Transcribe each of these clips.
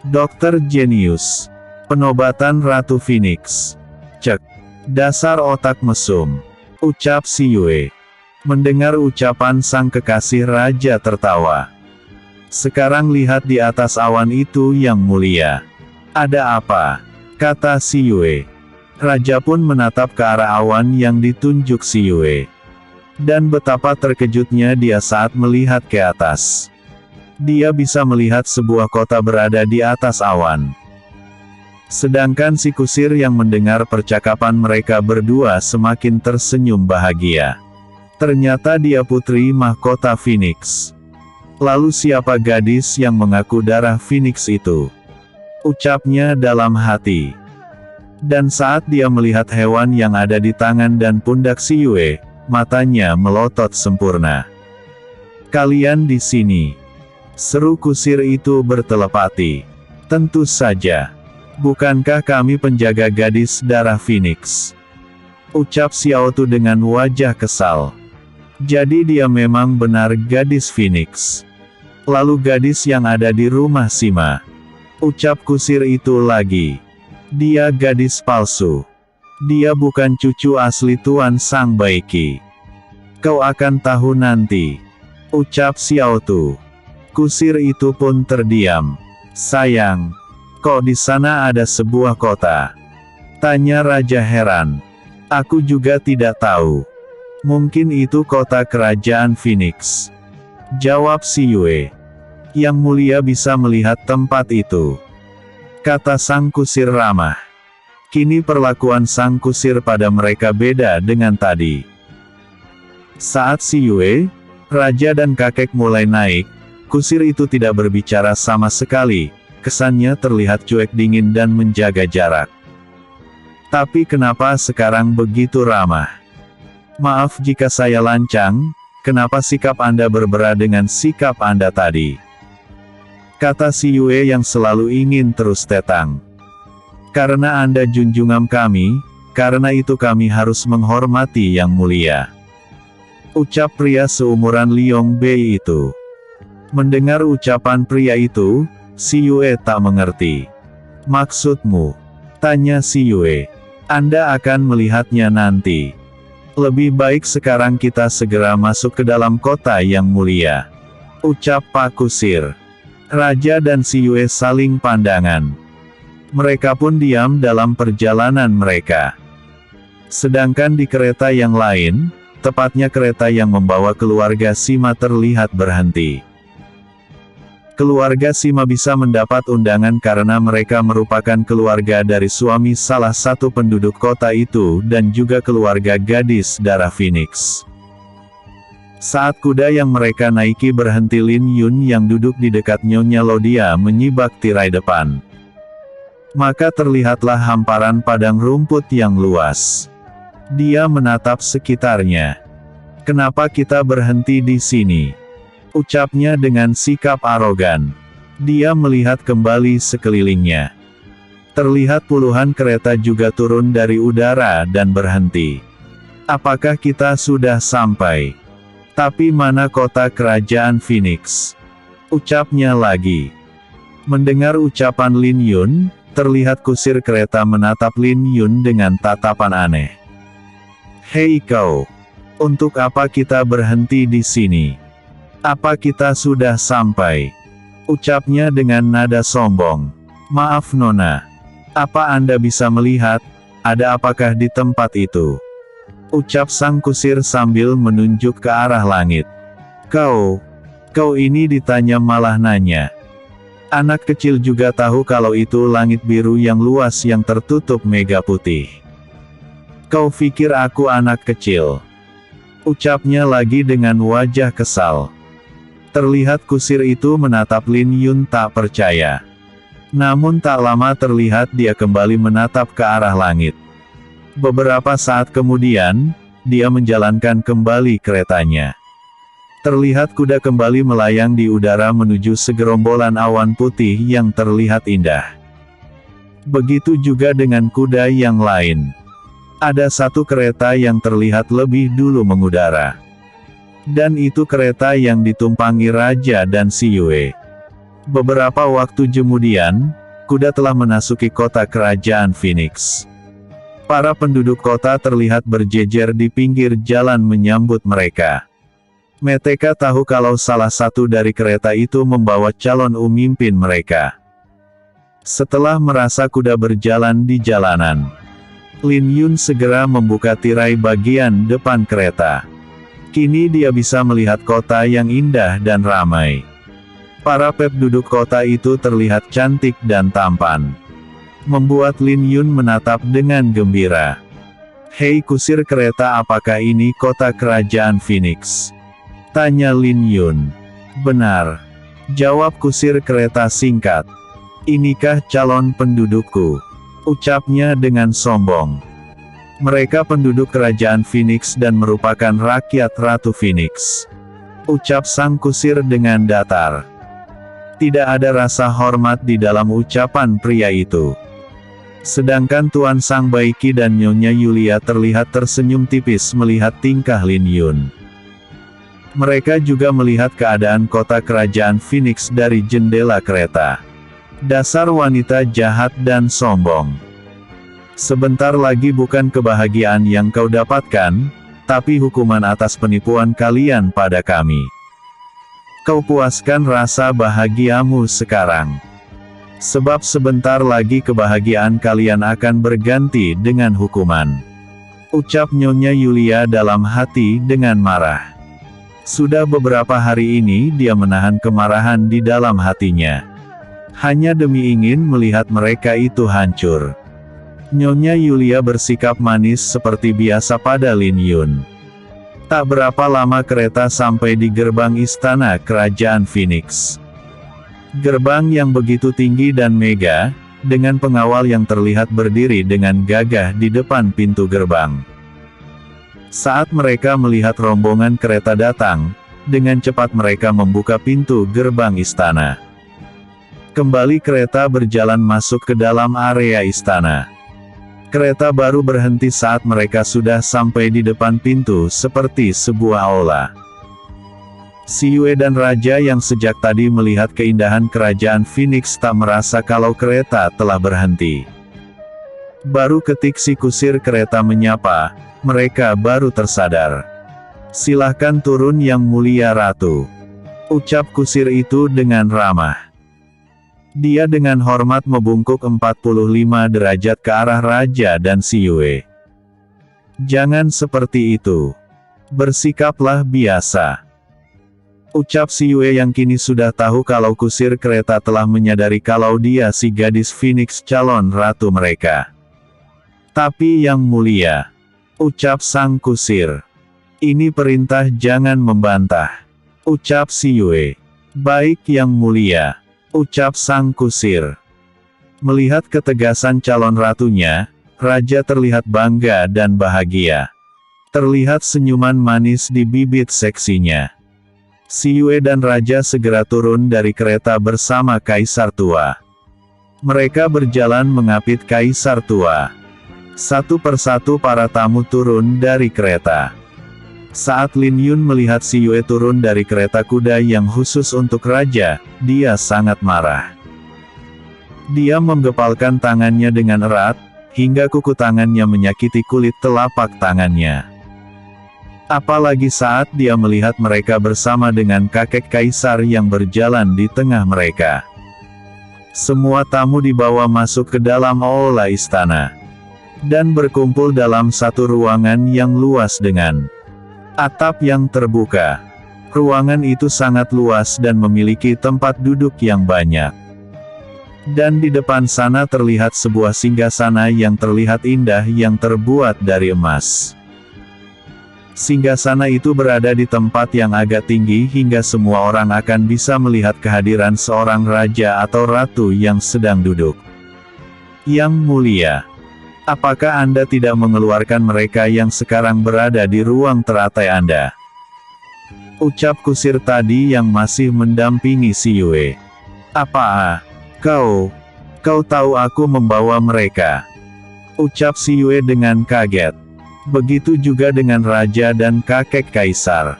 Dokter jenius. Penobatan Ratu Phoenix. Cek. Dasar otak mesum. Ucap si Yue. Mendengar ucapan sang kekasih raja tertawa. Sekarang lihat di atas awan itu yang mulia. Ada apa? Kata si Yue. Raja pun menatap ke arah awan yang ditunjuk si Yue. Dan betapa terkejutnya dia saat melihat ke atas. Dia bisa melihat sebuah kota berada di atas awan. Sedangkan si kusir yang mendengar percakapan mereka berdua semakin tersenyum bahagia. Ternyata dia putri mahkota Phoenix. Lalu siapa gadis yang mengaku darah Phoenix itu? Ucapnya dalam hati. Dan saat dia melihat hewan yang ada di tangan dan pundak si Yue, matanya melotot sempurna. Kalian di sini? Seru kusir itu bertelepati. Tentu saja. Bukankah kami penjaga gadis darah Phoenix? Ucap Xiao Tu dengan wajah kesal. Jadi dia memang benar gadis Phoenix. Lalu gadis yang ada di rumah Sima. Ucap kusir itu lagi. Dia gadis palsu. Dia bukan cucu asli Tuan Sang Baiki. Kau akan tahu nanti. Ucap Xiao Tu. Kusir itu pun terdiam. Sayang. Kok di sana ada sebuah kota? Tanya Raja heran. Aku juga tidak tahu. Mungkin itu kota kerajaan Phoenix. Jawab si Yue. Yang mulia bisa melihat tempat itu. Kata sang kusir ramah. Kini perlakuan sang kusir pada mereka beda dengan tadi. Saat si Yue, raja dan kakek mulai naik, kusir itu tidak berbicara sama sekali. Kesannya terlihat cuek dingin dan menjaga jarak. Tapi kenapa sekarang begitu ramah? Maaf jika saya lancang, kenapa sikap Anda berbeda dengan sikap Anda tadi? Kata si Yue yang selalu ingin terus tetang. Karena Anda junjungan kami, karena itu kami harus menghormati yang mulia. Ucap pria seumuran Liong Bei itu. Mendengar ucapan pria itu, si Yue tak mengerti. Maksudmu? Tanya si Yue. Anda akan melihatnya nanti. Lebih baik sekarang kita segera masuk ke dalam kota yang mulia. Ucap Pak Kusir. Raja dan si Yue saling pandangan. Mereka pun diam dalam perjalanan mereka. Sedangkan di kereta yang lain, tepatnya kereta yang membawa keluarga Sima terlihat berhenti. Keluarga Sima bisa mendapat undangan karena mereka merupakan keluarga dari suami salah satu penduduk kota itu dan juga keluarga gadis darah Phoenix. Saat kuda yang mereka naiki berhenti, Lin Yun yang duduk di dekat Nyonya Lodia menyibak tirai depan. Maka terlihatlah hamparan padang rumput yang luas. Dia menatap sekitarnya. Kenapa kita berhenti di sini? Ucapnya dengan sikap arogan. Dia melihat kembali sekelilingnya. Terlihat puluhan kereta juga turun dari udara dan berhenti. Apakah kita sudah sampai? Tapi mana kota kerajaan Phoenix? Ucapnya lagi. Mendengar ucapan Lin Yun, terlihat kusir kereta menatap Lin Yun dengan tatapan aneh. Hei kau! Untuk apa kita berhenti di sini? Apa kita sudah sampai? Ucapnya dengan nada sombong. Maaf Nona. Apa Anda bisa melihat, ada apakah di tempat itu? Ucap sang kusir sambil menunjuk ke arah langit. Kau ini ditanya malah nanya. Anak kecil juga tahu kalau itu langit biru yang luas yang tertutup mega putih. Kau pikir aku anak kecil? Ucapnya lagi dengan wajah kesal. Terlihat kusir itu menatap Lin Yun tak percaya. Namun tak lama terlihat dia kembali menatap ke arah langit. Beberapa saat kemudian, dia menjalankan kembali keretanya. Terlihat kuda kembali melayang di udara menuju segerombolan awan putih yang terlihat indah. Begitu juga dengan kuda yang lain. Ada satu kereta yang terlihat lebih dulu mengudara. Dan itu kereta yang ditumpangi Raja dan si Yue. Beberapa waktu kemudian, kuda telah memasuki kota kerajaan Phoenix. Para penduduk kota terlihat berjejer di pinggir jalan menyambut mereka. Mereka tahu kalau salah satu dari kereta itu membawa calon pemimpin mereka. Setelah merasa kuda berjalan di jalanan, Lin Yun segera membuka tirai bagian depan kereta. Kini dia bisa melihat kota yang indah dan ramai. Para penduduk kota itu terlihat cantik dan tampan, membuat Lin Yun menatap dengan gembira. "Hei kusir kereta, apakah ini kota kerajaan Phoenix?" tanya Lin Yun. "Benar," jawab kusir kereta singkat. "Inikah calon pendudukku?" ucapnya dengan sombong. "Mereka penduduk kerajaan Phoenix dan merupakan rakyat Ratu Phoenix," ucap sang kusir dengan datar. Tidak ada rasa hormat di dalam ucapan pria itu. Sedangkan Tuan Sang Baiki dan Nyonya Yulia terlihat tersenyum tipis melihat tingkah Lin Yun. Mereka juga melihat keadaan kota kerajaan Phoenix dari jendela kereta. Dasar wanita jahat dan sombong. Sebentar lagi bukan kebahagiaan yang kau dapatkan, tapi hukuman atas penipuan kalian pada kami. Kau puaskan rasa bahagiamu sekarang. Sebab sebentar lagi kebahagiaan kalian akan berganti dengan hukuman. Ucap Nyonya Yulia dalam hati dengan marah. Sudah beberapa hari ini dia menahan kemarahan di dalam hatinya. Hanya demi ingin melihat mereka itu hancur. Nyonya Yulia bersikap manis seperti biasa pada Lin Yun. Tak berapa lama kereta sampai di gerbang istana kerajaan Phoenix. Gerbang yang begitu tinggi dan megah, dengan pengawal yang terlihat berdiri dengan gagah di depan pintu gerbang. Saat mereka melihat rombongan kereta datang, dengan cepat mereka membuka pintu gerbang istana. Kembali kereta berjalan masuk ke dalam area istana. Kereta baru berhenti saat mereka sudah sampai di depan pintu seperti sebuah aula. Si Yue dan Raja yang sejak tadi melihat keindahan kerajaan Phoenix tak merasa kalau kereta telah berhenti. Baru ketik si kusir kereta menyapa, mereka baru tersadar. "Silahkan turun yang mulia Ratu," ucap kusir itu dengan ramah. Dia dengan hormat membungkuk 45 derajat ke arah Raja dan si Yue. "Jangan seperti itu. Bersikaplah biasa," ucap si Yue yang kini sudah tahu kalau kusir kereta telah menyadari kalau dia si gadis Phoenix calon ratu mereka. "Tapi yang mulia," ucap sang kusir. "Ini perintah, jangan membantah," ucap si Yue. "Baik yang mulia," ucap sang kusir. Melihat ketegasan calon ratunya, Raja terlihat bangga dan bahagia. Terlihat senyuman manis di bibit seksinya. Si Yue dan Raja segera turun dari kereta bersama Kaisar Tua. Mereka berjalan mengapit Kaisar Tua. Satu persatu para tamu turun dari kereta. Saat Lin Yun melihat si Yue turun dari kereta kuda yang khusus untuk Raja, dia sangat marah. Dia menggepalkan tangannya dengan erat, hingga kuku tangannya menyakiti kulit telapak tangannya. Apalagi saat dia melihat mereka bersama dengan kakek kaisar yang berjalan di tengah mereka. Semua tamu dibawa masuk ke dalam aula istana. Dan berkumpul dalam satu ruangan yang luas dengan atap yang terbuka. Ruangan itu sangat luas dan memiliki tempat duduk yang banyak. Dan di depan sana terlihat sebuah singgasana yang terlihat indah yang terbuat dari emas. Singgasana itu berada di tempat yang agak tinggi hingga semua orang akan bisa melihat kehadiran seorang raja atau ratu yang sedang duduk. "Yang mulia, apakah Anda tidak mengeluarkan mereka yang sekarang berada di ruang teratai Anda?" ucap kusir tadi yang masih mendampingi si Yue. "Apa? Kau tahu aku membawa mereka?" ucap si Yue dengan kaget. Begitu juga dengan raja dan kakek kaisar.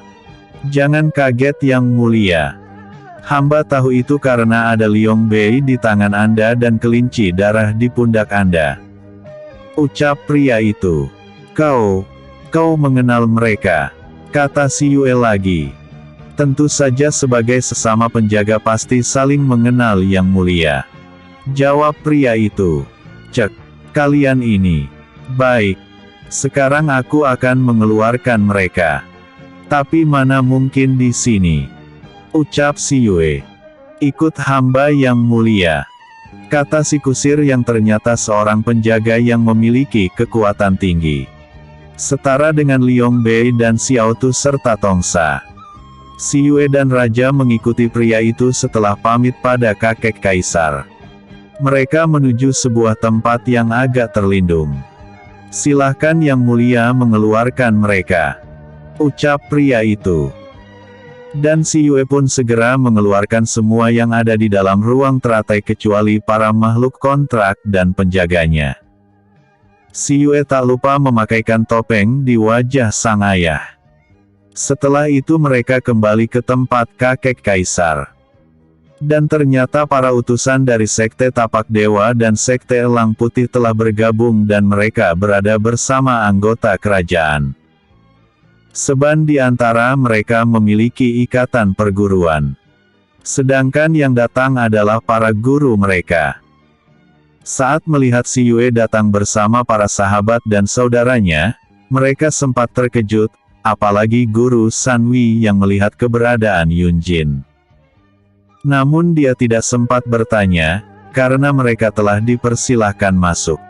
"Jangan kaget yang mulia. Hamba tahu itu karena ada Liong Bei di tangan Anda dan kelinci darah di pundak Anda. Ucap pria itu. Kau mengenal mereka, kata si Yue lagi. Tentu saja sebagai sesama penjaga pasti saling mengenal yang mulia. Jawab pria itu. Cek, kalian ini. Baik. Sekarang aku akan mengeluarkan mereka. Tapi mana mungkin di sini. Ucap si Yue. Ikut hamba yang mulia. Kata si kusir yang ternyata seorang penjaga yang memiliki kekuatan tinggi. Setara dengan Liong Bei dan Xiao Tu serta Tongsa. Si Yue dan Raja mengikuti pria itu setelah pamit pada kakek kaisar. Mereka menuju sebuah tempat yang agak terlindung. Silahkan yang mulia mengeluarkan mereka. Ucap pria itu. Dan si Yue pun segera mengeluarkan semua yang ada di dalam ruang teratai kecuali para makhluk kontrak dan penjaganya. Si Yue tak lupa memakaikan topeng di wajah sang ayah. Setelah itu mereka kembali ke tempat kakek kaisar. Dan ternyata para utusan dari Sekte Tapak Dewa dan Sekte Elang Putih telah bergabung dan mereka berada bersama anggota kerajaan. Seban di antara mereka memiliki ikatan perguruan. Sedangkan yang datang adalah para guru mereka. Saat melihat si Yue datang bersama para sahabat dan saudaranya, mereka sempat terkejut, apalagi guru Sanwi yang melihat keberadaan Yunjin. Namun dia tidak sempat bertanya, karena mereka telah dipersilahkan masuk.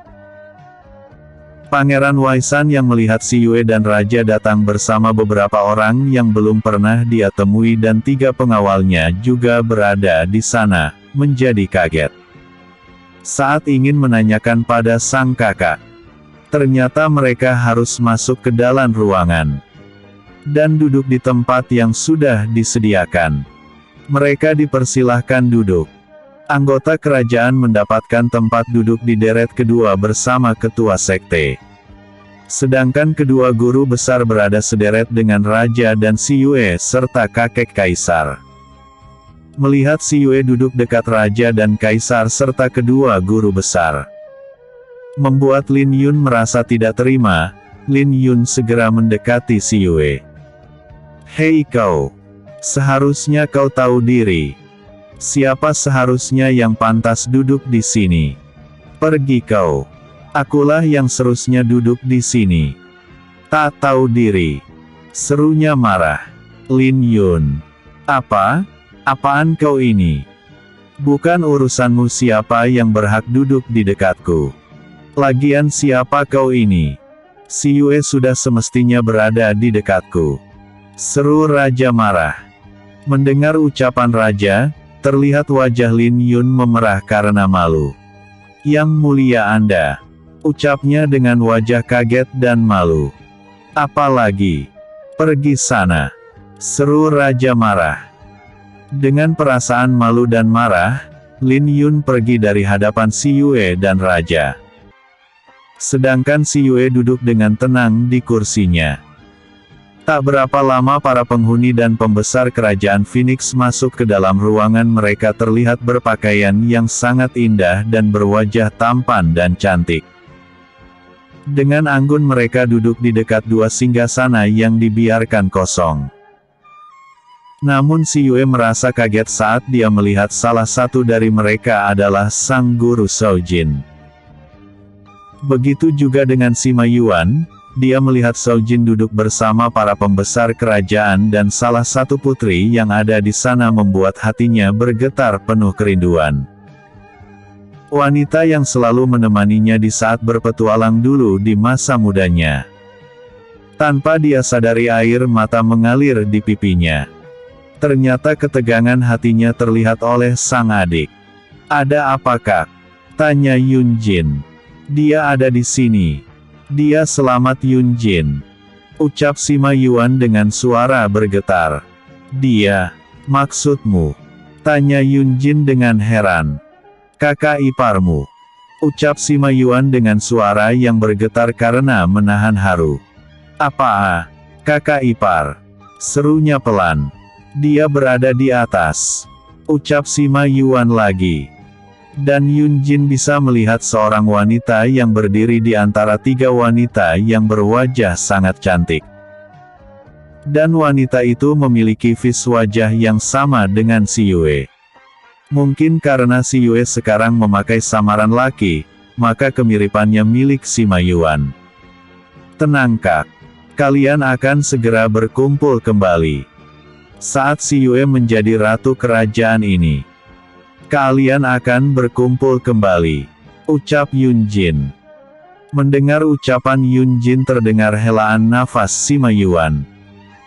Pangeran Waisan yang melihat si Yue dan Raja datang bersama beberapa orang yang belum pernah dia temui dan 3 pengawalnya juga berada di sana, menjadi kaget. Saat ingin menanyakan pada sang kakak, ternyata mereka harus masuk ke dalam ruangan dan duduk di tempat yang sudah disediakan. Mereka dipersilahkan duduk. Anggota kerajaan mendapatkan tempat duduk di deret kedua bersama ketua sekte. Sedangkan kedua guru besar berada sederet dengan Raja dan si Yue serta kakek kaisar. Melihat si Yue duduk dekat Raja dan Kaisar serta kedua guru besar, membuat Lin Yun merasa tidak terima. Lin Yun segera mendekati si Yue. Hei kau! Seharusnya kau tahu diri. Siapa seharusnya yang pantas duduk di sini? Pergi kau. Akulah yang seharusnya duduk di sini. Tak tahu diri. Serunya marah. Lin Yun. Apa? Apaan kau ini? Bukan urusanmu siapa yang berhak duduk di dekatku. Lagian siapa kau ini? Si Yue sudah semestinya berada di dekatku. Seru Raja marah. Mendengar ucapan Raja, terlihat wajah Lin Yun memerah karena malu. Yang mulia Anda. Ucapnya dengan wajah kaget dan malu. Apalagi? Pergi sana. Seru Raja marah. Dengan perasaan malu dan marah, Lin Yun pergi dari hadapan si Yue dan Raja. Sedangkan si Yue duduk dengan tenang di kursinya. Tak berapa lama para penghuni dan pembesar kerajaan Phoenix masuk ke dalam ruangan. Mereka terlihat berpakaian yang sangat indah dan berwajah tampan dan cantik. Dengan anggun mereka duduk di dekat 2 singgasana yang dibiarkan kosong. Namun si Yue merasa kaget saat dia melihat salah satu dari mereka adalah sang guru Shaojin. Begitu juga dengan si Ma Yuan, dia melihat Shaojin duduk bersama para pembesar kerajaan dan salah satu putri yang ada di sana membuat hatinya bergetar penuh kerinduan. Wanita yang selalu menemaninya di saat berpetualang dulu di masa mudanya. Tanpa dia sadari air mata mengalir di pipinya. Ternyata ketegangan hatinya terlihat oleh sang adik. Ada apa kak? Tanya Yunjin. Dia ada di sini. Dia selamat Yunjin. Ucap si Ma Yuan dengan suara bergetar. Dia, maksudmu? Tanya Yunjin dengan heran. Kakak iparmu. Ucap si Ma Yuan dengan suara yang bergetar karena menahan haru. Apa? Kakak ipar? Serunya pelan. Dia berada di atas. ucap Sima Yuan lagi. Dan Yun Jin bisa melihat seorang wanita yang berdiri di antara 3 wanita yang berwajah sangat cantik. Dan wanita itu memiliki vis wajah yang sama dengan si Yue. Mungkin karena si Yue sekarang memakai samaran laki, maka kemiripannya milik Sima Yuan. Tenang Kak. Kalian akan segera berkumpul kembali. Saat si Yue menjadi ratu kerajaan ini, kalian akan berkumpul kembali, ucap Yun Jin. Mendengar ucapan Yun Jin terdengar helaan nafas Sima Yuan.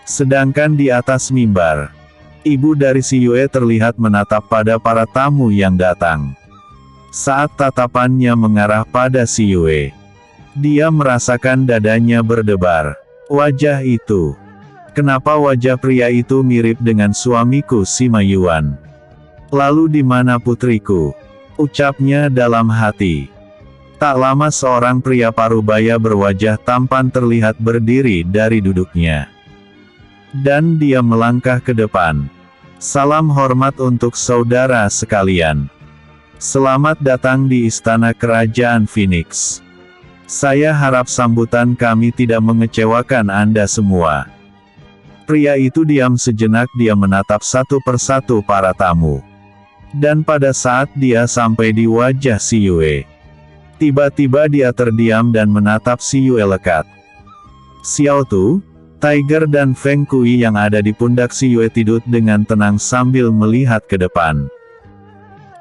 Sedangkan di atas mimbar, ibu dari si Yue terlihat menatap pada para tamu yang datang. Saat tatapannya mengarah pada si Yue, dia merasakan dadanya berdebar. Wajah itu. Kenapa wajah pria itu mirip dengan suamiku Sima Yuan? Lalu di mana putriku? Ucapnya dalam hati. Tak lama seorang pria parubaya berwajah tampan terlihat berdiri dari duduknya. Dan dia melangkah ke depan. Salam hormat untuk saudara sekalian. Selamat datang di istana kerajaan Phoenix. Saya harap sambutan kami tidak mengecewakan Anda semua. Pria itu diam sejenak, dia menatap satu persatu para tamu. Dan pada saat dia sampai di wajah si Yue, tiba-tiba dia terdiam dan menatap si Yue lekat. Xiao Tu, Tiger dan Feng Kui yang ada di pundak si Yue tidur dengan tenang sambil melihat ke depan.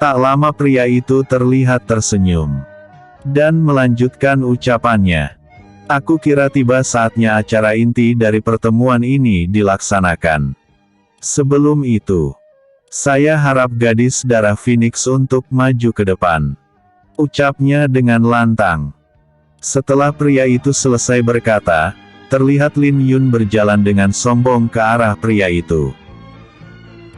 Tak lama pria itu terlihat tersenyum. Dan melanjutkan ucapannya. Aku kira tiba saatnya acara inti dari pertemuan ini dilaksanakan. Sebelum itu, saya harap gadis darah Phoenix untuk maju ke depan. Ucapnya dengan lantang. Setelah pria itu selesai berkata, terlihat Lin Yun berjalan dengan sombong ke arah pria itu.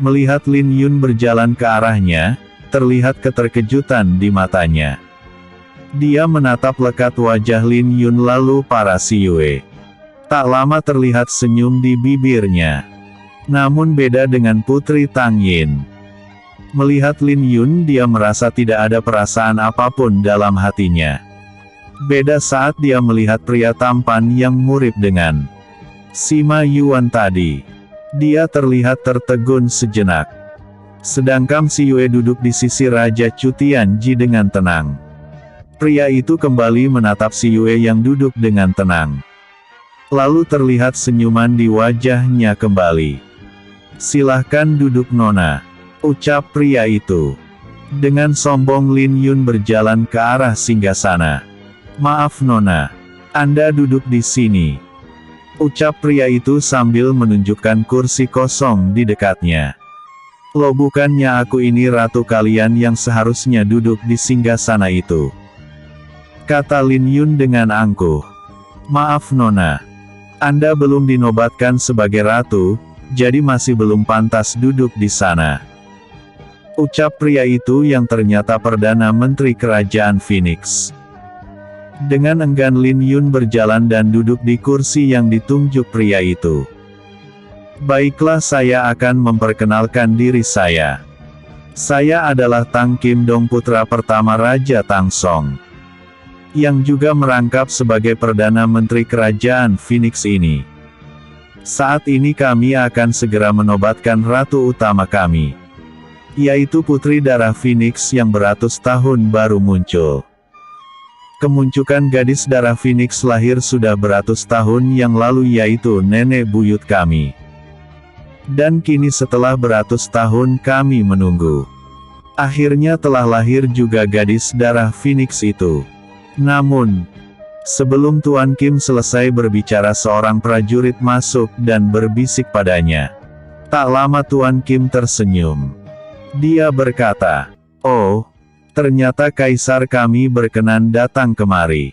Melihat Lin Yun berjalan ke arahnya, terlihat keterkejutan di matanya. Dia menatap lekat wajah Lin Yun lalu para si Yue. Tak lama terlihat senyum di bibirnya. Namun beda dengan Putri Tang Yin. Melihat Lin Yun dia merasa tidak ada perasaan apapun dalam hatinya. Beda saat dia melihat pria tampan yang mirip dengan Sima Yuan tadi. Dia terlihat tertegun sejenak. Sedangkan si Yue duduk di sisi Raja Chu Tianji dengan tenang. Pria itu kembali menatap si Yue yang duduk dengan tenang. Lalu terlihat senyuman di wajahnya kembali. Silahkan duduk Nona, ucap pria itu. Dengan sombong Lin Yun berjalan ke arah singgasana. Maaf Nona, Anda duduk di sini, ucap pria itu sambil menunjukkan kursi kosong di dekatnya. Loh, bukannya aku ini ratu kalian yang seharusnya duduk di singgasana itu? Kata Lin Yun dengan angkuh. Maaf Nona, Anda belum dinobatkan sebagai ratu, jadi masih belum pantas duduk di sana, ucap pria itu yang ternyata Perdana Menteri Kerajaan Phoenix. Dengan enggan Lin Yun berjalan dan duduk di kursi yang ditunjuk pria itu. Baiklah, saya akan memperkenalkan diri saya. Saya adalah Tang Kim Dong, putra pertama Raja Tang Song, yang juga merangkap sebagai Perdana Menteri Kerajaan Phoenix ini. Saat ini kami akan segera menobatkan ratu utama kami, yaitu Putri Darah Phoenix yang beratus tahun baru muncul. Kemunculan gadis darah Phoenix lahir sudah beratus tahun yang lalu, yaitu nenek buyut kami. Dan kini setelah beratus tahun kami menunggu, akhirnya telah lahir juga gadis darah Phoenix itu. Namun, sebelum Tuan Kim selesai berbicara, seorang prajurit masuk dan berbisik padanya. Tak lama Tuan Kim tersenyum. Dia berkata, "Oh, ternyata kaisar kami berkenan datang kemari.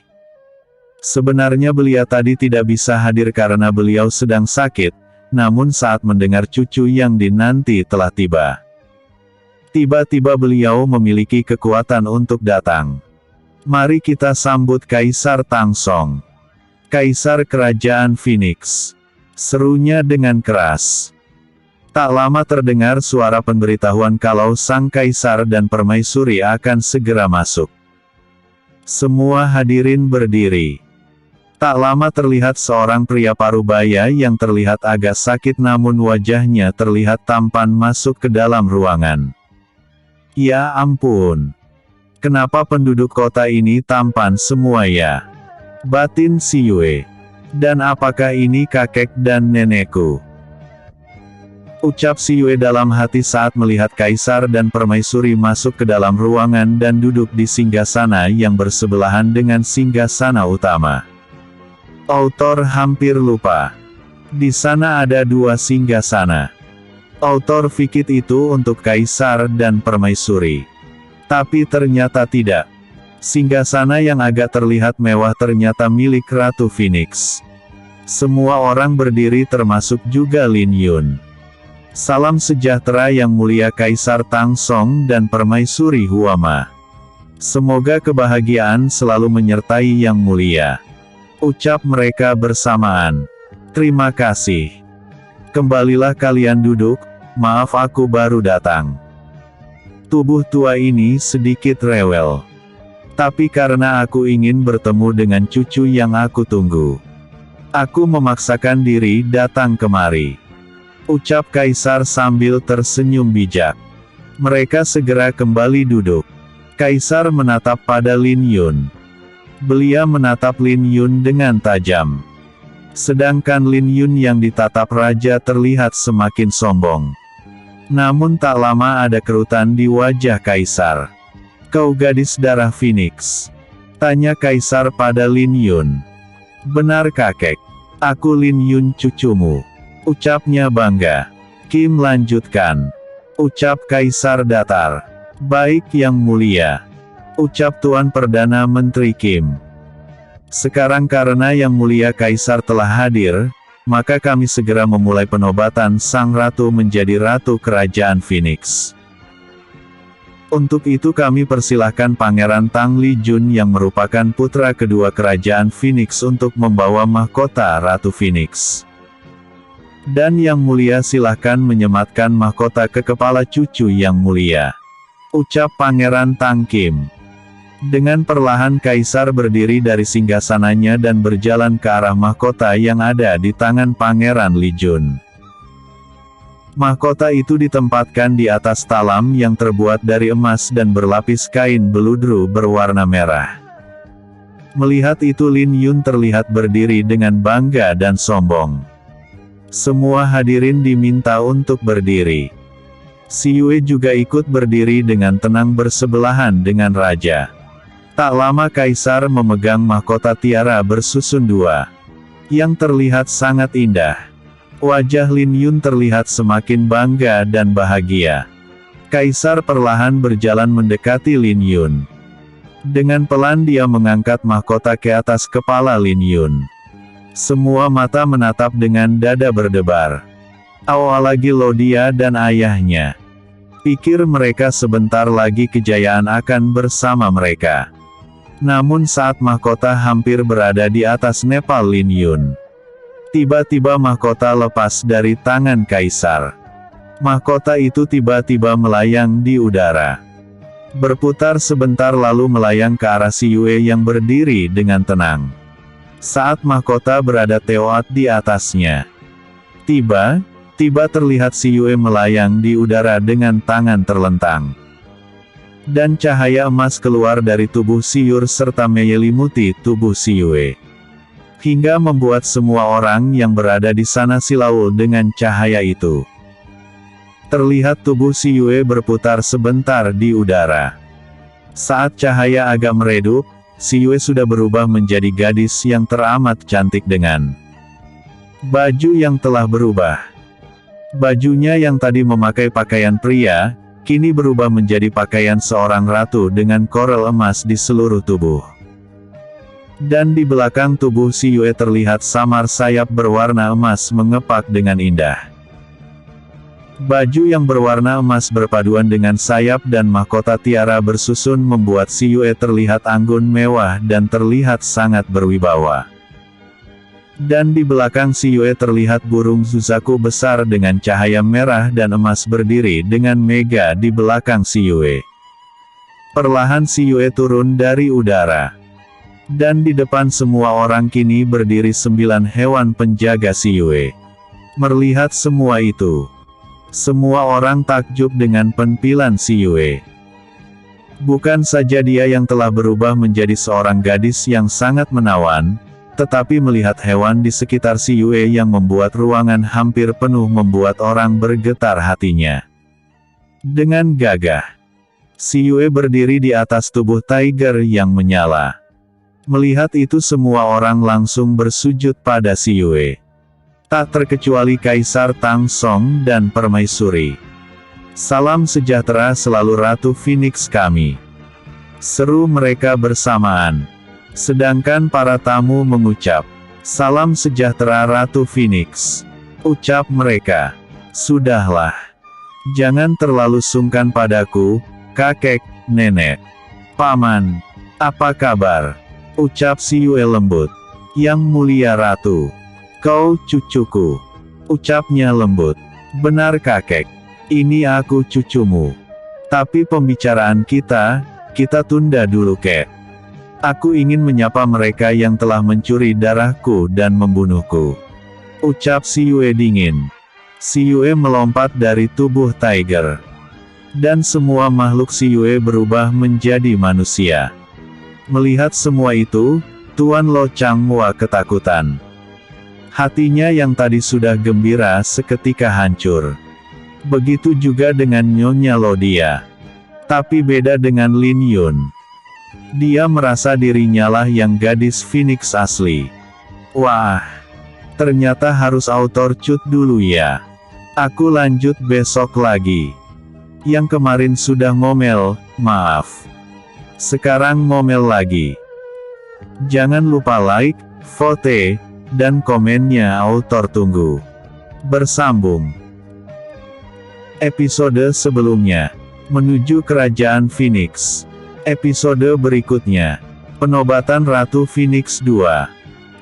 Sebenarnya beliau tadi tidak bisa hadir karena beliau sedang sakit, namun saat mendengar cucu yang dinanti telah tiba, tiba-tiba beliau memiliki kekuatan untuk datang. Mari kita sambut Kaisar Tang Song, Kaisar Kerajaan Phoenix," serunya dengan keras. Tak lama terdengar suara pemberitahuan kalau sang kaisar dan permaisuri akan segera masuk. Semua hadirin berdiri. Tak lama terlihat seorang pria parubaya yang terlihat agak sakit namun wajahnya terlihat tampan masuk ke dalam ruangan. Ya ampun. Kenapa penduduk kota ini tampan semua ya? Batin si Yue. Dan apakah ini kakek dan nenekku? Ucap si Yue dalam hati saat melihat kaisar dan permaisuri masuk ke dalam ruangan dan duduk di singgasana yang bersebelahan dengan singgasana utama. Autor hampir lupa. Di sana ada 2 singgasana. Autor fikir itu untuk kaisar dan permaisuri. Tapi ternyata tidak. Singgasana yang agak terlihat mewah ternyata milik Ratu Phoenix. Semua orang berdiri termasuk juga Lin Yun. Salam sejahtera yang mulia Kaisar Tang Song dan Permaisuri Huama. Semoga kebahagiaan selalu menyertai yang mulia. Ucap mereka bersamaan. Terima kasih. Kembalilah kalian duduk, maaf aku baru datang. Tubuh tua ini sedikit rewel. Tapi karena aku ingin bertemu dengan cucu yang aku tunggu, aku memaksakan diri datang kemari. Ucap kaisar sambil tersenyum bijak. Mereka segera kembali duduk. Kaisar menatap pada Lin Yun. Beliau menatap Lin Yun dengan tajam. Sedangkan Lin Yun yang ditatap raja terlihat semakin sombong. Namun tak lama ada kerutan di wajah kaisar. Kau gadis darah Phoenix? Tanya kaisar pada Lin Yun. Benar kakek. Aku Lin Yun cucumu. Ucapnya bangga. Kim lanjutkan. Ucap kaisar datar. Baik yang mulia. Ucap Tuan Perdana Menteri Kim. Sekarang karena yang mulia kaisar telah hadir, maka kami segera memulai penobatan sang ratu menjadi ratu kerajaan Phoenix. Untuk itu kami persilahkan Pangeran Tang Li Jun yang merupakan putra kedua kerajaan Phoenix untuk membawa mahkota Ratu Phoenix. Dan yang mulia silahkan menyematkan mahkota ke kepala cucu yang mulia. Ucap Pangeran Tang Kim. Dengan perlahan kaisar berdiri dari singgasananya dan berjalan ke arah mahkota yang ada di tangan Pangeran Li Jun. Mahkota itu ditempatkan di atas talam yang terbuat dari emas dan berlapis kain beludru berwarna merah. Melihat itu Lin Yun terlihat berdiri dengan bangga dan sombong. Semua hadirin diminta untuk berdiri. Si Yue juga ikut berdiri dengan tenang bersebelahan dengan raja. Tak lama kaisar memegang mahkota tiara bersusun 2. Yang terlihat sangat indah. Wajah Lin Yun terlihat semakin bangga dan bahagia. Kaisar perlahan berjalan mendekati Lin Yun. Dengan pelan dia mengangkat mahkota ke atas kepala Lin Yun. Semua mata menatap dengan dada berdebar. Apalagi Lodia dan ayahnya. Pikir mereka sebentar lagi kejayaan akan bersama mereka. Namun saat mahkota hampir berada di atas nepal Lin Yun, tiba-tiba mahkota lepas dari tangan kaisar. Mahkota itu tiba-tiba melayang di udara. Berputar sebentar lalu melayang ke arah si Yue yang berdiri dengan tenang. Saat mahkota berada tepat di atasnya, tiba-tiba terlihat si Yue melayang di udara dengan tangan terlentang. Dan cahaya emas keluar dari tubuh si Yue serta menyelimuti tubuh si Yue. Hingga membuat semua orang yang berada di sana silau dengan cahaya itu. Terlihat tubuh si Yue berputar sebentar di udara. Saat cahaya agak meredup, si Yue sudah berubah menjadi gadis yang teramat cantik dengan baju yang telah berubah. Bajunya yang tadi memakai pakaian pria, kini berubah menjadi pakaian seorang ratu dengan korel emas di seluruh tubuh. Dan di belakang tubuh si Yue terlihat samar sayap berwarna emas mengepak dengan indah. Baju yang berwarna emas berpaduan dengan sayap dan mahkota tiara bersusun membuat si Yue terlihat anggun mewah dan terlihat sangat berwibawa. Dan di belakang si Yue terlihat burung Suzaku besar dengan cahaya merah dan emas berdiri dengan megah di belakang si Yue. Perlahan si Yue turun dari udara. Dan di depan semua orang kini berdiri 9 hewan penjaga si Yue. Melihat semua itu, semua orang takjub dengan penampilan si Yue. Bukan saja dia yang telah berubah menjadi seorang gadis yang sangat menawan, tetapi melihat hewan di sekitar si Yue yang membuat ruangan hampir penuh membuat orang bergetar hatinya. Dengan gagah, si Yue berdiri di atas tubuh tiger yang menyala. Melihat itu semua orang langsung bersujud pada si Yue. Tak terkecuali Kaisar Tang Song dan Permaisuri. Salam sejahtera selalu Ratu Phoenix kami. Seru mereka bersamaan. Sedangkan para tamu mengucap, salam sejahtera Ratu Phoenix. Ucap mereka, sudahlah. Jangan terlalu sungkan padaku, kakek, nenek. Paman, apa kabar? Ucap si Yue lembut. Yang mulia Ratu. Kau cucuku. Ucapnya lembut. Benar kakek. Ini aku cucumu. Tapi pembicaraan kita tunda dulu kek. Aku ingin menyapa mereka yang telah mencuri darahku dan membunuhku. Ucap si Yue dingin. Si Yue melompat dari tubuh tiger. Dan semua makhluk si Yue berubah menjadi manusia. Melihat semua itu, Tuan Lo Changhua ketakutan. Hatinya yang tadi sudah gembira seketika hancur. Begitu juga dengan Nyonya Lodia. Tapi beda dengan Lin Yun. Dia merasa dirinya lah yang gadis Phoenix asli. Wah, ternyata harus autor cut dulu ya. Aku lanjut besok lagi. Yang kemarin sudah ngomel, maaf. Sekarang ngomel lagi. Jangan lupa like, vote, dan komennya autor tunggu. Bersambung. Episode sebelumnya. Menuju Kerajaan Phoenix. Episode berikutnya. Penobatan Ratu Phoenix 2.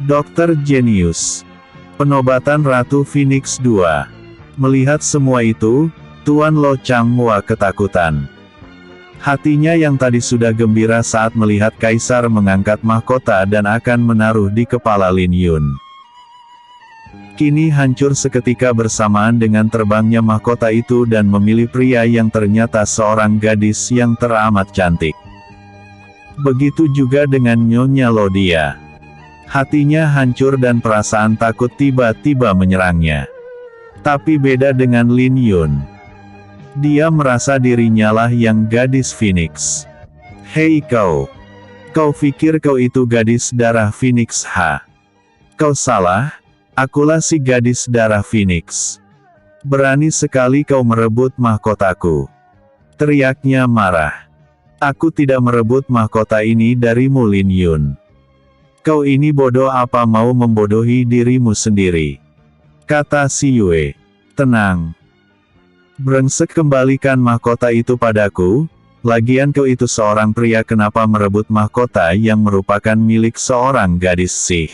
Dr. Genius. Penobatan Ratu Phoenix 2. Melihat semua itu, Tuan Lo Changhua ketakutan. Hatinya yang tadi sudah gembira saat melihat Kaisar mengangkat mahkota dan akan menaruh di kepala Lin Yun. Kini hancur seketika bersamaan dengan terbangnya mahkota itu dan memilih pria yang ternyata seorang gadis yang teramat cantik. Begitu juga dengan Nyonya Lodia. Hatinya hancur dan perasaan takut tiba-tiba menyerangnya. Tapi beda dengan Lin Yun. Dia merasa dirinya lah yang gadis Phoenix. Hei kau. Kau pikir kau itu gadis darah Phoenix ha? Kau salah, akulah si gadis darah Phoenix. Berani sekali kau merebut mahkotaku. Teriaknya marah. Aku tidak merebut mahkota ini darimu Lin Yun. Kau ini bodoh apa mau membodohi dirimu sendiri? Kata si Yue. Tenang. Brengsek kembalikan mahkota itu padaku, lagian kau itu seorang pria kenapa merebut mahkota yang merupakan milik seorang gadis sih?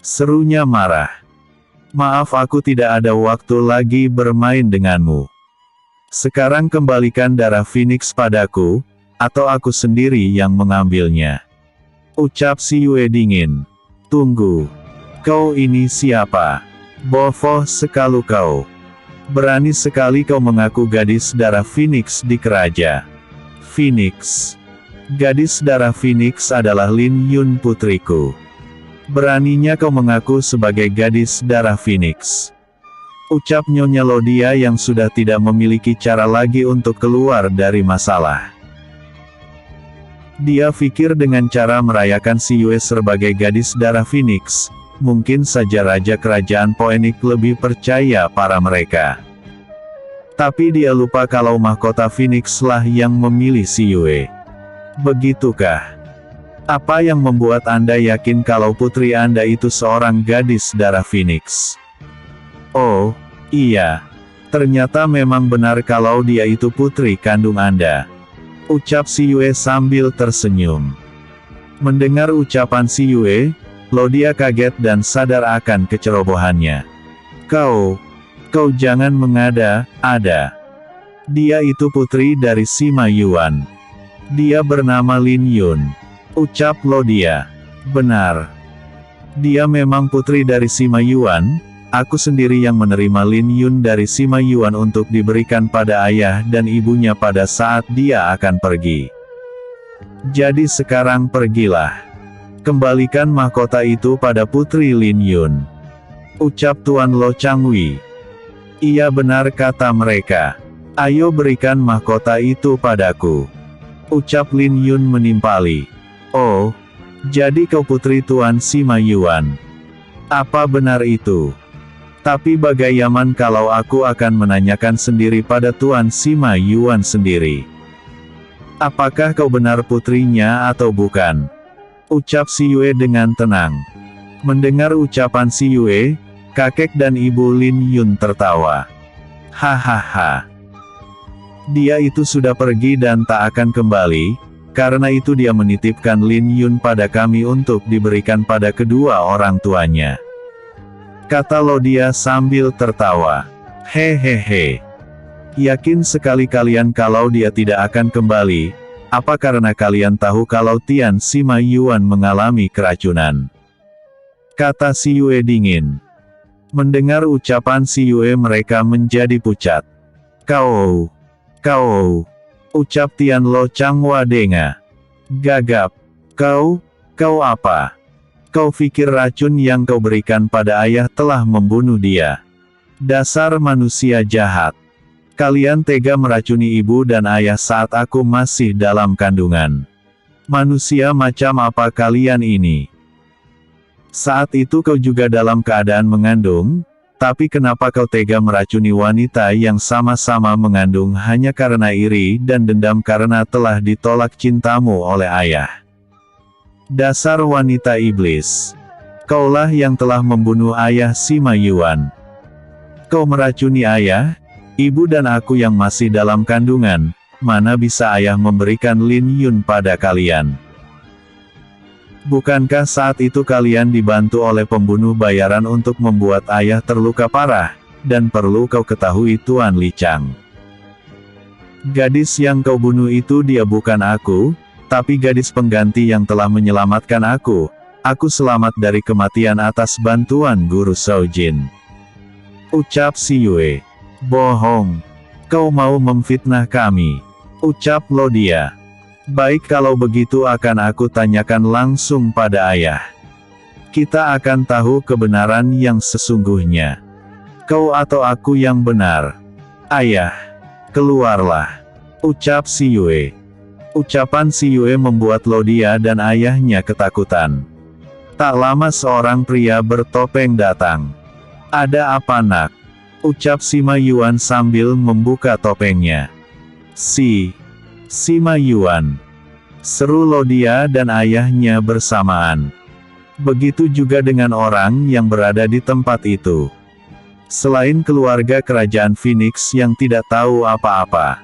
Serunya marah. Maaf aku tidak ada waktu lagi bermain denganmu. Sekarang kembalikan darah Phoenix padaku, atau aku sendiri yang mengambilnya. Ucap si Yue dingin. Tunggu. Kau ini siapa? Bofoh sekali kau. Berani sekali kau mengaku gadis darah Phoenix di kerajaan. Phoenix. Gadis darah Phoenix adalah Lin Yun putriku. Beraninya kau mengaku sebagai gadis darah Phoenix. Ucap Nyonya Lodia yang sudah tidak memiliki cara lagi untuk keluar dari masalah. Dia pikir dengan cara merayakan si Yue sebagai gadis darah Phoenix, mungkin saja Raja Kerajaan Phoenix lebih percaya para mereka. Tapi dia lupa kalau mahkota Phoenix lah yang memilih si Yue. Begitukah? Apa yang membuat Anda yakin kalau putri Anda itu seorang gadis darah Phoenix? Oh, iya. Ternyata memang benar kalau dia itu putri kandung Anda. Ucap si Yue sambil tersenyum. Mendengar ucapan si Yue, Laudia kaget dan sadar akan kecerobohannya. Kau jangan mengada-ada. Dia itu putri dari Sima Yuan. Dia bernama Lin Yun. Ucap Laudia. Benar. Dia memang putri dari Sima Yuan. Aku sendiri yang menerima Lin Yun dari Sima Yuan untuk diberikan pada ayah dan ibunya pada saat dia akan pergi. Jadi sekarang pergilah. Kembalikan mahkota itu pada putri Lin Yun. Ucap Tuan Lo Changwei. Iya benar kata mereka. Ayo berikan mahkota itu padaku. Ucap Lin Yun menimpali. Oh, jadi kau putri Tuan Sima Yuan. Apa benar itu? Tapi bagaimana kalau aku akan menanyakan sendiri pada Tuan Sima Yuan sendiri? Apakah kau benar putrinya atau bukan? Ucap Si Yue dengan tenang. Mendengar ucapan Si Yue, kakek dan ibu Lin Yun tertawa. Hahaha. Dia itu sudah pergi dan tak akan kembali, karena itu dia menitipkan Lin Yun pada kami untuk diberikan pada kedua orang tuanya. Kata Laudia sambil tertawa. Hehehe. Yakin sekali kalian kalau dia tidak akan kembali. Apa karena kalian tahu kalau Tian Sima Yuan mengalami keracunan? Kata Si Yue dingin. Mendengar ucapan Si Yue mereka menjadi pucat. Kau, ucap Tian Lo Changwa denga. Gagap. Kau apa? Kau pikir racun yang kau berikan pada ayah telah membunuh dia? Dasar manusia jahat. Kalian tega meracuni ibu dan ayah saat aku masih dalam kandungan. Manusia macam apa kalian ini? Saat itu kau juga dalam keadaan mengandung, tapi kenapa kau tega meracuni wanita yang sama-sama mengandung hanya karena iri dan dendam karena telah ditolak cintamu oleh ayah? Dasar wanita iblis. Kaulah yang telah membunuh ayah Sima Yuan. Kau meracuni ayah, ibu dan aku yang masih dalam kandungan, mana bisa ayah memberikan Lin Yun pada kalian? Bukankah saat itu kalian dibantu oleh pembunuh bayaran untuk membuat ayah terluka parah? Dan perlu kau ketahui Tuan Li Chang. Gadis yang kau bunuh itu dia bukan aku, tapi gadis pengganti yang telah menyelamatkan aku. Aku selamat dari kematian atas bantuan Guru Shao Jin. Ucap Si Yue. Bohong. Kau mau memfitnah kami. Ucap Laudia. Baik kalau begitu akan aku tanyakan langsung pada ayah. Kita akan tahu kebenaran yang sesungguhnya. Kau atau aku yang benar? Ayah, keluarlah. Ucap Si Yue. Ucapan Si Yue membuat Laudia dan ayahnya ketakutan. Tak lama seorang pria bertopeng datang. Ada apa nak? Ucap Sima Yuan sambil membuka topengnya. Sima Yuan. Seru Laudia dan ayahnya bersamaan. Begitu juga dengan orang yang berada di tempat itu. Selain keluarga kerajaan Phoenix yang tidak tahu apa-apa.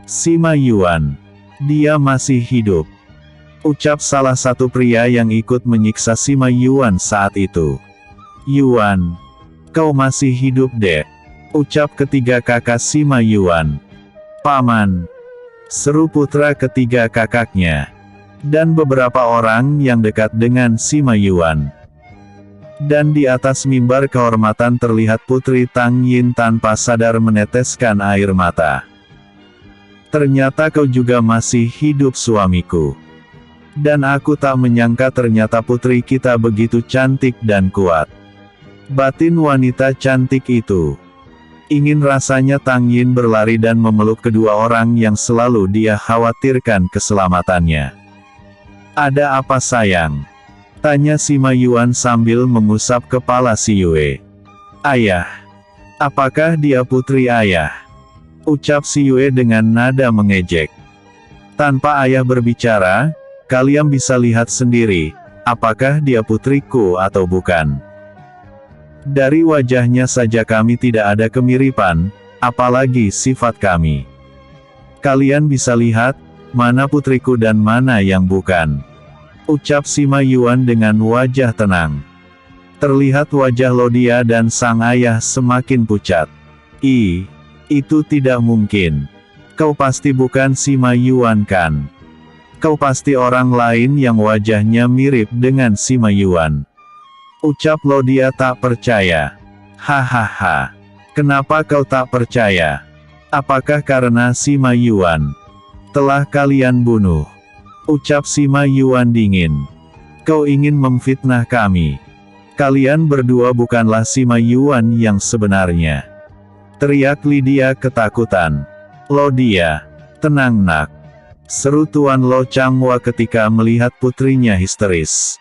Sima Yuan. Dia masih hidup. Ucap salah satu pria yang ikut menyiksa Sima Yuan saat itu. Yuan. Kau masih hidup dek. Ucap ketiga kakak Sima Yuan. Paman. Seru putra ketiga kakaknya. Dan beberapa orang yang dekat dengan Sima Yuan. Dan di atas mimbar kehormatan terlihat Putri Tang Yin tanpa sadar meneteskan air mata. Ternyata kau juga masih hidup suamiku. Dan aku tak menyangka ternyata putri kita begitu cantik dan kuat. Batin wanita cantik itu. Ingin rasanya Tang Yin berlari dan memeluk kedua orang yang selalu dia khawatirkan keselamatannya. Ada apa sayang? Tanya Sima Yuan sambil mengusap kepala Si Yue. Ayah. Apakah dia putri ayah? Ucap Si Yue dengan nada mengejek. Tanpa ayah berbicara, kalian bisa lihat sendiri, apakah dia putriku atau bukan. Dari wajahnya saja kami tidak ada kemiripan, apalagi sifat kami. Kalian bisa lihat, mana putriku dan mana yang bukan. ucap Sima Yuan dengan wajah tenang. Terlihat wajah Lodia dan sang ayah semakin pucat. Itu tidak mungkin. Kau pasti bukan Sima Yuan kan? Kau pasti orang lain yang wajahnya mirip dengan Sima Yuan. Ucap Lodia tak percaya. Hahaha. Kenapa kau tak percaya? Apakah karena Sima Yuan telah kalian bunuh? Ucap Sima Yuan dingin. Kau ingin memfitnah kami. Kalian berdua bukanlah Sima Yuan yang sebenarnya. Teriak Lydia ketakutan. Lodia, tenang nak. Seru Tuan Lo Changhua ketika melihat putrinya histeris.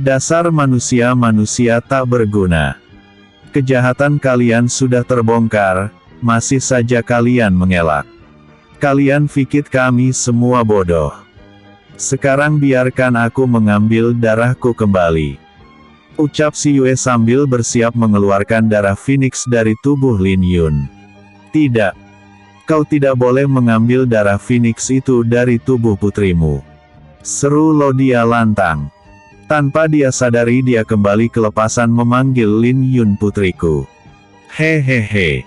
Dasar manusia-manusia tak berguna. Kejahatan kalian sudah terbongkar, masih saja kalian mengelak. Kalian pikir kami semua bodoh. Sekarang biarkan aku mengambil darahku kembali. Ucap Si Yue sambil bersiap mengeluarkan darah Phoenix dari tubuh Lin Yun. Tidak. Kau tidak boleh mengambil darah Phoenix itu dari tubuh putrimu. Seru Lodia lantang. Tanpa dia sadari dia kembali kelepasan memanggil Lin Yun putriku. Hehehe.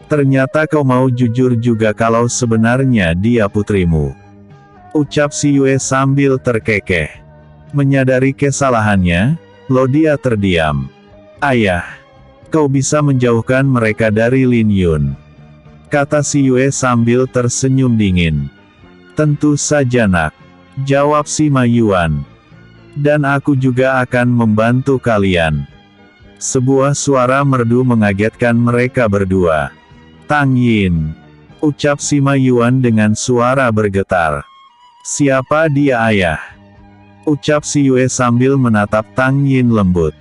Ternyata kau mau jujur juga kalau sebenarnya dia putrimu. Ucap Si Yue sambil terkekeh. Menyadari kesalahannya, Lodia terdiam. Ayah, kau bisa menjauhkan mereka dari Lin Yun. Kata Si Yue sambil tersenyum dingin. Tentu saja nak. Jawab Sima Yuan. Dan aku juga akan membantu kalian. Sebuah suara merdu mengagetkan mereka berdua. Tang Yin. Ucap Sima Yuan dengan suara bergetar. Siapa dia ayah? Ucap Si Yue sambil menatap Tang Yin lembut.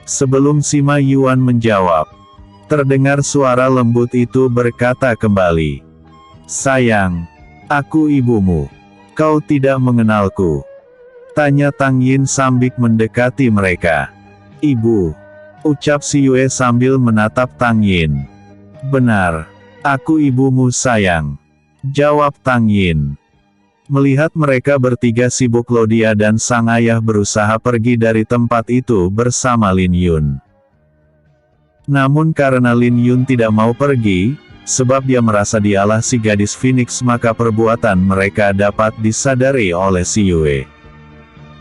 Sebelum Sima Yuan menjawab, terdengar suara lembut itu berkata kembali. Sayang, aku ibumu. Kau tidak mengenalku. Tanya Tang Yin sambil mendekati mereka. Ibu. Ucap Si Yue sambil menatap Tang Yin. Benar. Aku ibumu sayang. Jawab Tang Yin. Melihat mereka bertiga sibuk, Lodia dan sang ayah berusaha pergi dari tempat itu bersama Lin Yun. Namun karena Lin Yun tidak mau pergi, sebab dia merasa dialah si gadis Phoenix, maka perbuatan mereka dapat disadari oleh Si Yue.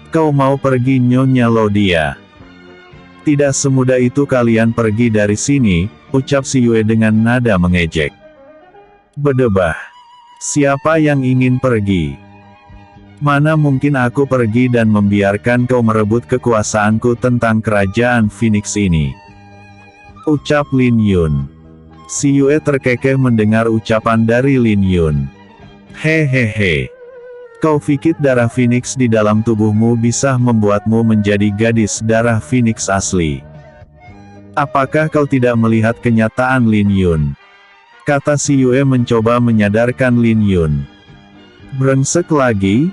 Kau mau pergi Nyonya Lodia? Tidak semudah itu kalian pergi dari sini, ucap Si Yue dengan nada mengejek. Bedebah. Siapa yang ingin pergi? Mana mungkin aku pergi dan membiarkan kau merebut kekuasaanku tentang kerajaan Phoenix ini? Ucap Lin Yun. Si Yue terkekeh mendengar ucapan dari Lin Yun. Hehehe. Kau pikir darah Phoenix di dalam tubuhmu bisa membuatmu menjadi gadis darah Phoenix asli? Apakah kau tidak melihat kenyataan Lin Yun? Kata Si Yue mencoba menyadarkan Lin Yun. Brengsek lagi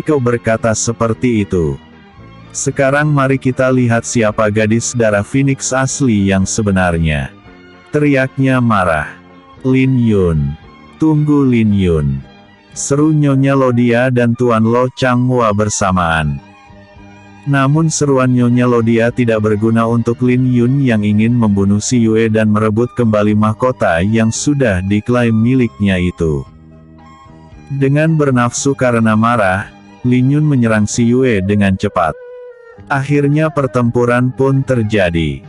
kau berkata seperti itu. Sekarang mari kita lihat siapa gadis darah Phoenix asli yang sebenarnya. Teriaknya marah. Lin Yun. Tunggu Lin Yun. Seru Nyonya Lodia dan Tuan Lo Changhua bersamaan. Namun seruan Nyonya Lodia tidak berguna untuk Lin Yun yang ingin membunuh Si Yue dan merebut kembali mahkota yang sudah diklaim miliknya itu. Dengan bernafsu karena marah, Lin Yun menyerang Si Yue dengan cepat. Akhirnya pertempuran pun terjadi.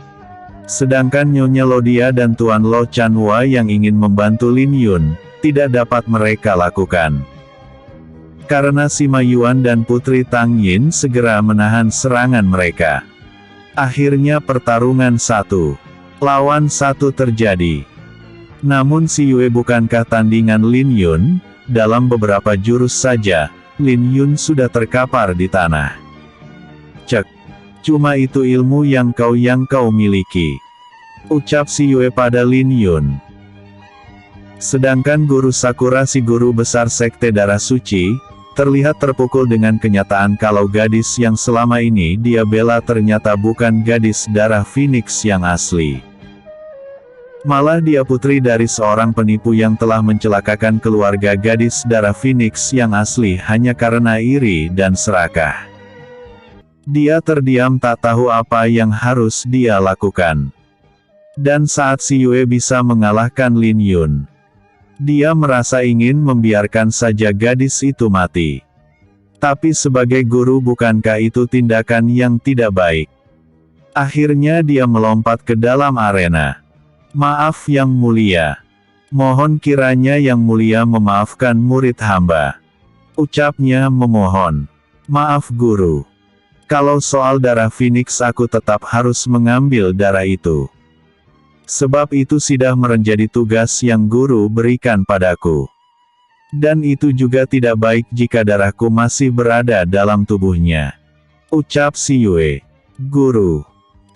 Sedangkan Nyonya Lodia dan Tuan Lo Changhua yang ingin membantu Lin Yun, tidak dapat mereka lakukan. Karena Sima Yuan dan Putri Tang Yin segera menahan serangan mereka. Akhirnya pertarungan 1 lawan 1 terjadi. Namun Si Yue bukankah tandingan Lin Yun? Dalam beberapa jurus saja, Lin Yun sudah terkapar di tanah. Cek. Cuma itu ilmu yang kau miliki. Ucap Si Yue pada Lin Yun. Sedangkan Guru Sakura, si guru besar Sekte Darah Suci, terlihat terpukul dengan kenyataan kalau gadis yang selama ini dia bela ternyata bukan gadis darah Phoenix yang asli. Malah dia putri dari seorang penipu yang telah mencelakakan keluarga gadis darah Phoenix yang asli hanya karena iri dan serakah. Dia terdiam tak tahu apa yang harus dia lakukan. Dan saat si Yue bisa mengalahkan Lin Yun, dia merasa ingin membiarkan saja gadis itu mati. Tapi sebagai guru bukankah itu tindakan yang tidak baik? Akhirnya dia melompat ke dalam arena. Maaf Yang Mulia. Mohon kiranya Yang Mulia memaafkan murid hamba. Ucapnya memohon. Maaf guru. Kalau soal darah Phoenix aku tetap harus mengambil darah itu. Sebab itu sudah menjadi tugas yang guru berikan padaku. Dan itu juga tidak baik jika darahku masih berada dalam tubuhnya. Ucap si Yue. Guru.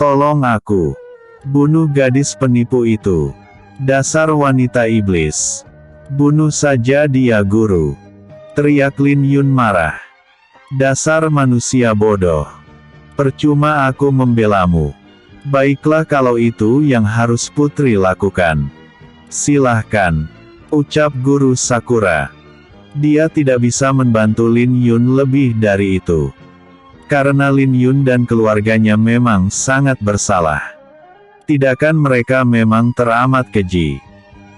Tolong aku. Bunuh gadis penipu itu. Dasar wanita iblis. Bunuh saja dia guru. Teriak Lin Yun marah. Dasar manusia bodoh. Percuma aku membelamu. Baiklah kalau itu yang harus putri lakukan. Silahkan. Ucap Guru Sakura. Dia tidak bisa membantu Lin Yun lebih dari itu. Karena Lin Yun dan keluarganya memang sangat bersalah. Tidakkan mereka memang teramat keji.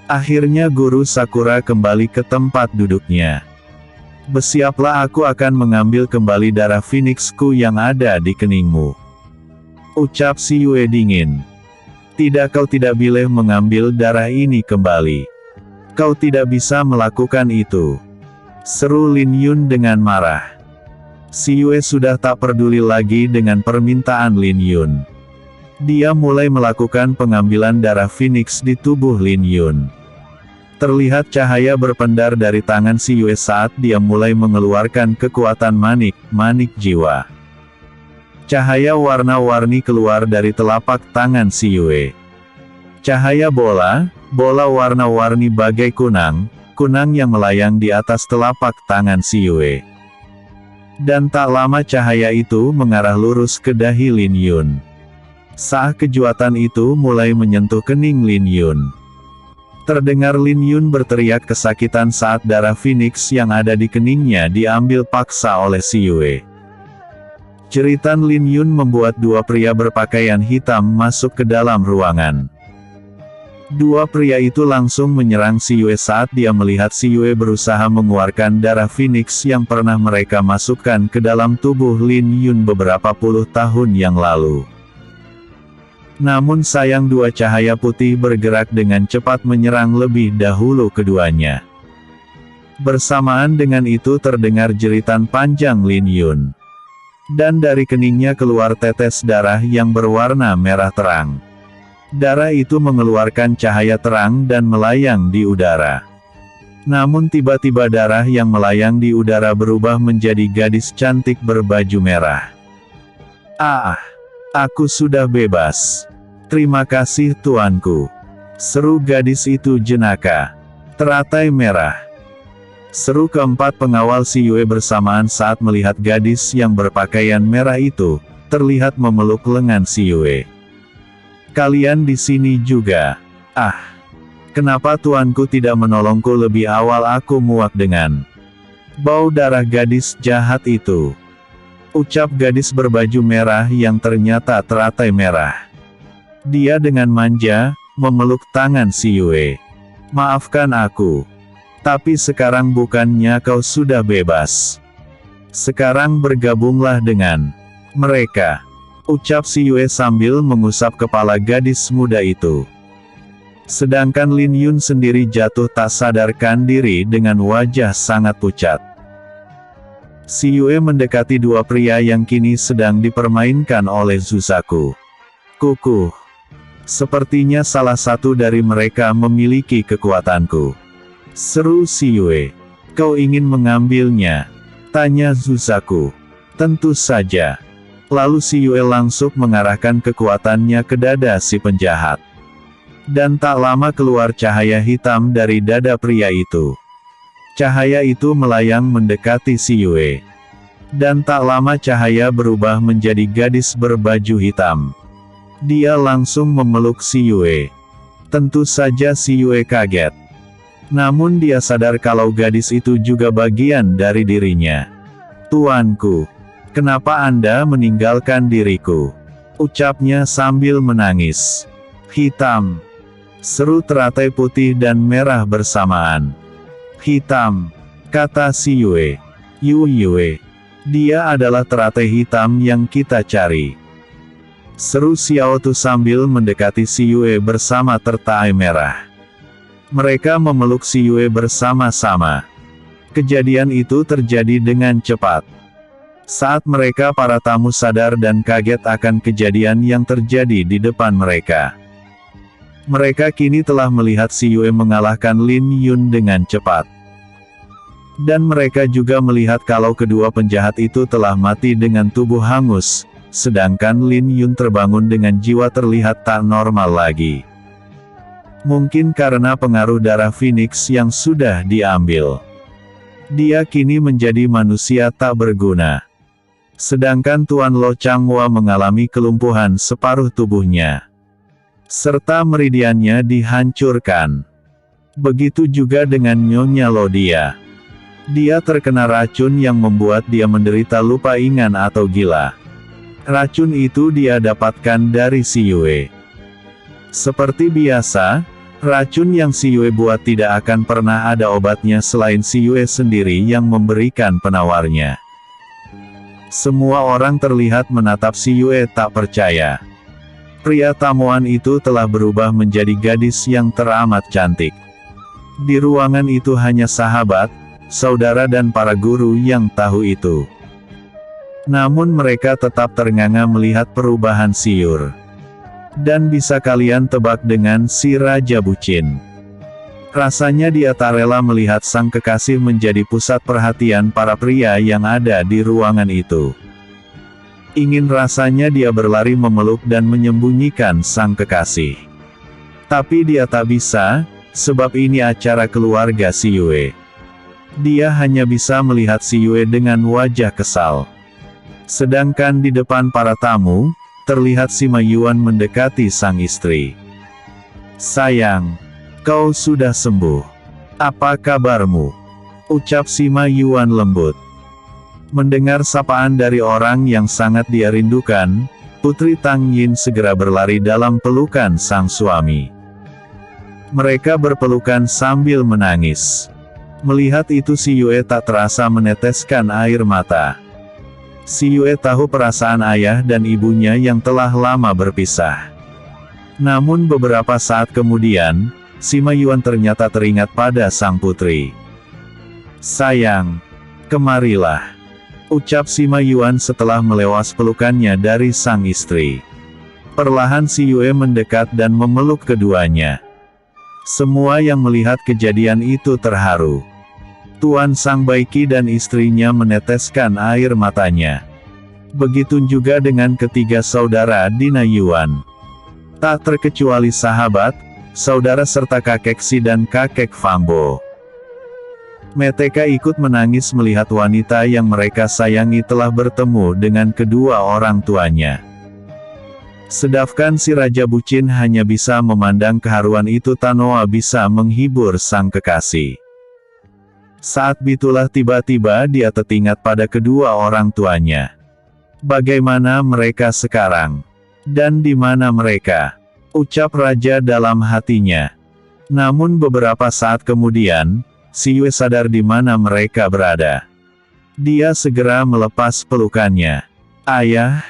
Akhirnya Guru Sakura kembali ke tempat duduknya. Bersiaplah aku akan mengambil kembali darah Phoenixku yang ada di keningmu. Ucap si Yue dingin. Tidak, kau tidak boleh mengambil darah ini kembali. Kau tidak bisa melakukan itu. Seru Lin Yun dengan marah. Si Yue sudah tak peduli lagi dengan permintaan Lin Yun. Dia mulai melakukan pengambilan darah Phoenix di tubuh Lin Yun. Terlihat cahaya berpendar dari tangan si Yue saat dia mulai mengeluarkan kekuatan manik jiwa. Cahaya warna-warni keluar dari telapak tangan si Yue. Cahaya bola warna-warni bagai kunang yang melayang di atas telapak tangan si Yue. Dan tak lama cahaya itu mengarah lurus ke dahi Lin Yun. Saat kejutan itu mulai menyentuh kening Lin Yun. Terdengar Lin Yun berteriak kesakitan saat darah Phoenix yang ada di keningnya diambil paksa oleh si Yue. Jeritan Lin Yun membuat dua pria berpakaian hitam masuk ke dalam ruangan. Dua pria itu langsung menyerang si Yue saat dia melihat si Yue berusaha mengeluarkan darah Phoenix yang pernah mereka masukkan ke dalam tubuh Lin Yun beberapa puluh tahun yang lalu. Namun sayang dua cahaya putih bergerak dengan cepat menyerang lebih dahulu keduanya. Bersamaan dengan itu terdengar jeritan panjang Lin Yun. Dan dari keningnya keluar tetes darah yang berwarna merah terang. Darah itu mengeluarkan cahaya terang dan melayang di udara. Namun tiba-tiba darah yang melayang di udara berubah menjadi gadis cantik berbaju merah. Aku sudah bebas. Terima kasih tuanku. Seru gadis itu jenaka. Teratai merah. Seru keempat pengawal si Yue bersamaan saat melihat gadis yang berpakaian merah itu, terlihat memeluk lengan si Yue. Kalian di sini juga. Kenapa tuanku tidak menolongku lebih awal, aku muak dengan bau darah gadis jahat itu. Ucap gadis berbaju merah yang ternyata teratai merah. Dia dengan manja, memeluk tangan si Yue. Maafkan aku. Tapi sekarang bukannya kau sudah bebas. Sekarang bergabunglah dengan mereka. Ucap si Yue sambil mengusap kepala gadis muda itu. Sedangkan Lin Yun sendiri jatuh tak sadarkan diri dengan wajah sangat pucat. Si Yue mendekati dua pria yang kini sedang dipermainkan oleh Zusaku. Kukuh. Sepertinya salah satu dari mereka memiliki kekuatanku. Seru si Yue. Kau ingin mengambilnya? Tanya Zusaku. Tentu saja. Lalu si Yue langsung mengarahkan kekuatannya ke dada si penjahat. Dan tak lama keluar cahaya hitam dari dada pria itu. Cahaya itu melayang mendekati si Yue. Dan tak lama cahaya berubah menjadi gadis berbaju hitam. Dia langsung memeluk si Yue. Tentu saja si Yue kaget. Namun dia sadar kalau gadis itu juga bagian dari dirinya. Tuanku, Kenapa Anda meninggalkan diriku? Ucapnya sambil menangis. Hitam. Seru teratai putih dan merah bersamaan. Hitam, kata si Yue. Yue. Dia adalah teratai hitam yang kita cari. Seru Xiao Tu sambil mendekati si Yue bersama teratai merah. Mereka memeluk si Yue bersama-sama. Kejadian itu terjadi dengan cepat. Saat mereka para tamu sadar dan kaget akan kejadian yang terjadi di depan mereka. Mereka kini telah melihat si Yue mengalahkan Lin Yun dengan cepat. Dan mereka juga melihat kalau kedua penjahat itu telah mati dengan tubuh hangus, sedangkan Lin Yun terbangun dengan jiwa terlihat tak normal lagi. Mungkin karena pengaruh darah Phoenix yang sudah diambil. Dia kini menjadi manusia tak berguna. Sedangkan Tuan Lo Changhua mengalami kelumpuhan separuh tubuhnya. Serta meridiannya dihancurkan. Begitu juga dengan Nyonya Lodia. Dia terkena racun yang membuat dia menderita lupa ingat atau gila. Racun itu dia dapatkan dari si Yue. Seperti biasa, racun yang si Yue buat tidak akan pernah ada obatnya selain si Yue sendiri yang memberikan penawarnya. Semua orang terlihat menatap si Yue tak percaya. Pria tamuan itu telah berubah menjadi gadis yang teramat cantik. Di ruangan itu hanya sahabat, saudara dan para guru yang tahu itu. Namun mereka tetap ternganga melihat perubahan si Yue. Dan bisa kalian tebak dengan si Raja Bucin. Rasanya dia tak rela melihat sang kekasih menjadi pusat perhatian para pria yang ada di ruangan itu. Ingin rasanya dia berlari memeluk dan menyembunyikan sang kekasih. Tapi dia tak bisa, sebab ini acara keluarga si Yue. Dia hanya bisa melihat si Yue dengan wajah kesal. Sedangkan di depan para tamu, terlihat Sima Yuan mendekati sang istri. Sayang, kau sudah sembuh. Apa kabarmu? Ucap Sima Yuan lembut. Mendengar sapaan dari orang yang sangat dia rindukan, Putri Tang Yin segera berlari dalam pelukan sang suami. Mereka berpelukan sambil menangis. Melihat itu si Yue tak terasa meneteskan air mata. Si Yue tahu perasaan ayah dan ibunya yang telah lama berpisah. Namun beberapa saat kemudian, Sima Yuan ternyata teringat pada sang putri. Sayang, kemarilah. Ucap Sima Yuan setelah melewas pelukannya dari sang istri. Perlahan si Yue mendekat dan memeluk keduanya. Semua yang melihat kejadian itu terharu. Tuan Sang Baiki dan istrinya meneteskan air matanya. Begitu juga dengan ketiga saudara Dina Yuan. Tak terkecuali sahabat, saudara serta kakek Si dan kakek Fangbo. Mereka ikut menangis melihat wanita yang mereka sayangi telah bertemu dengan kedua orang tuanya. Sedangkan si Raja Bucin hanya bisa memandang keharuan itu tanpa bisa menghibur sang kekasih. Saat itulah tiba-tiba dia teringat pada kedua orang tuanya. Bagaimana mereka sekarang? Dan di mana mereka? Ucap Raja dalam hatinya. Namun beberapa saat kemudian, si Yue sadar di mana mereka berada. Dia segera melepas pelukannya. Ayah,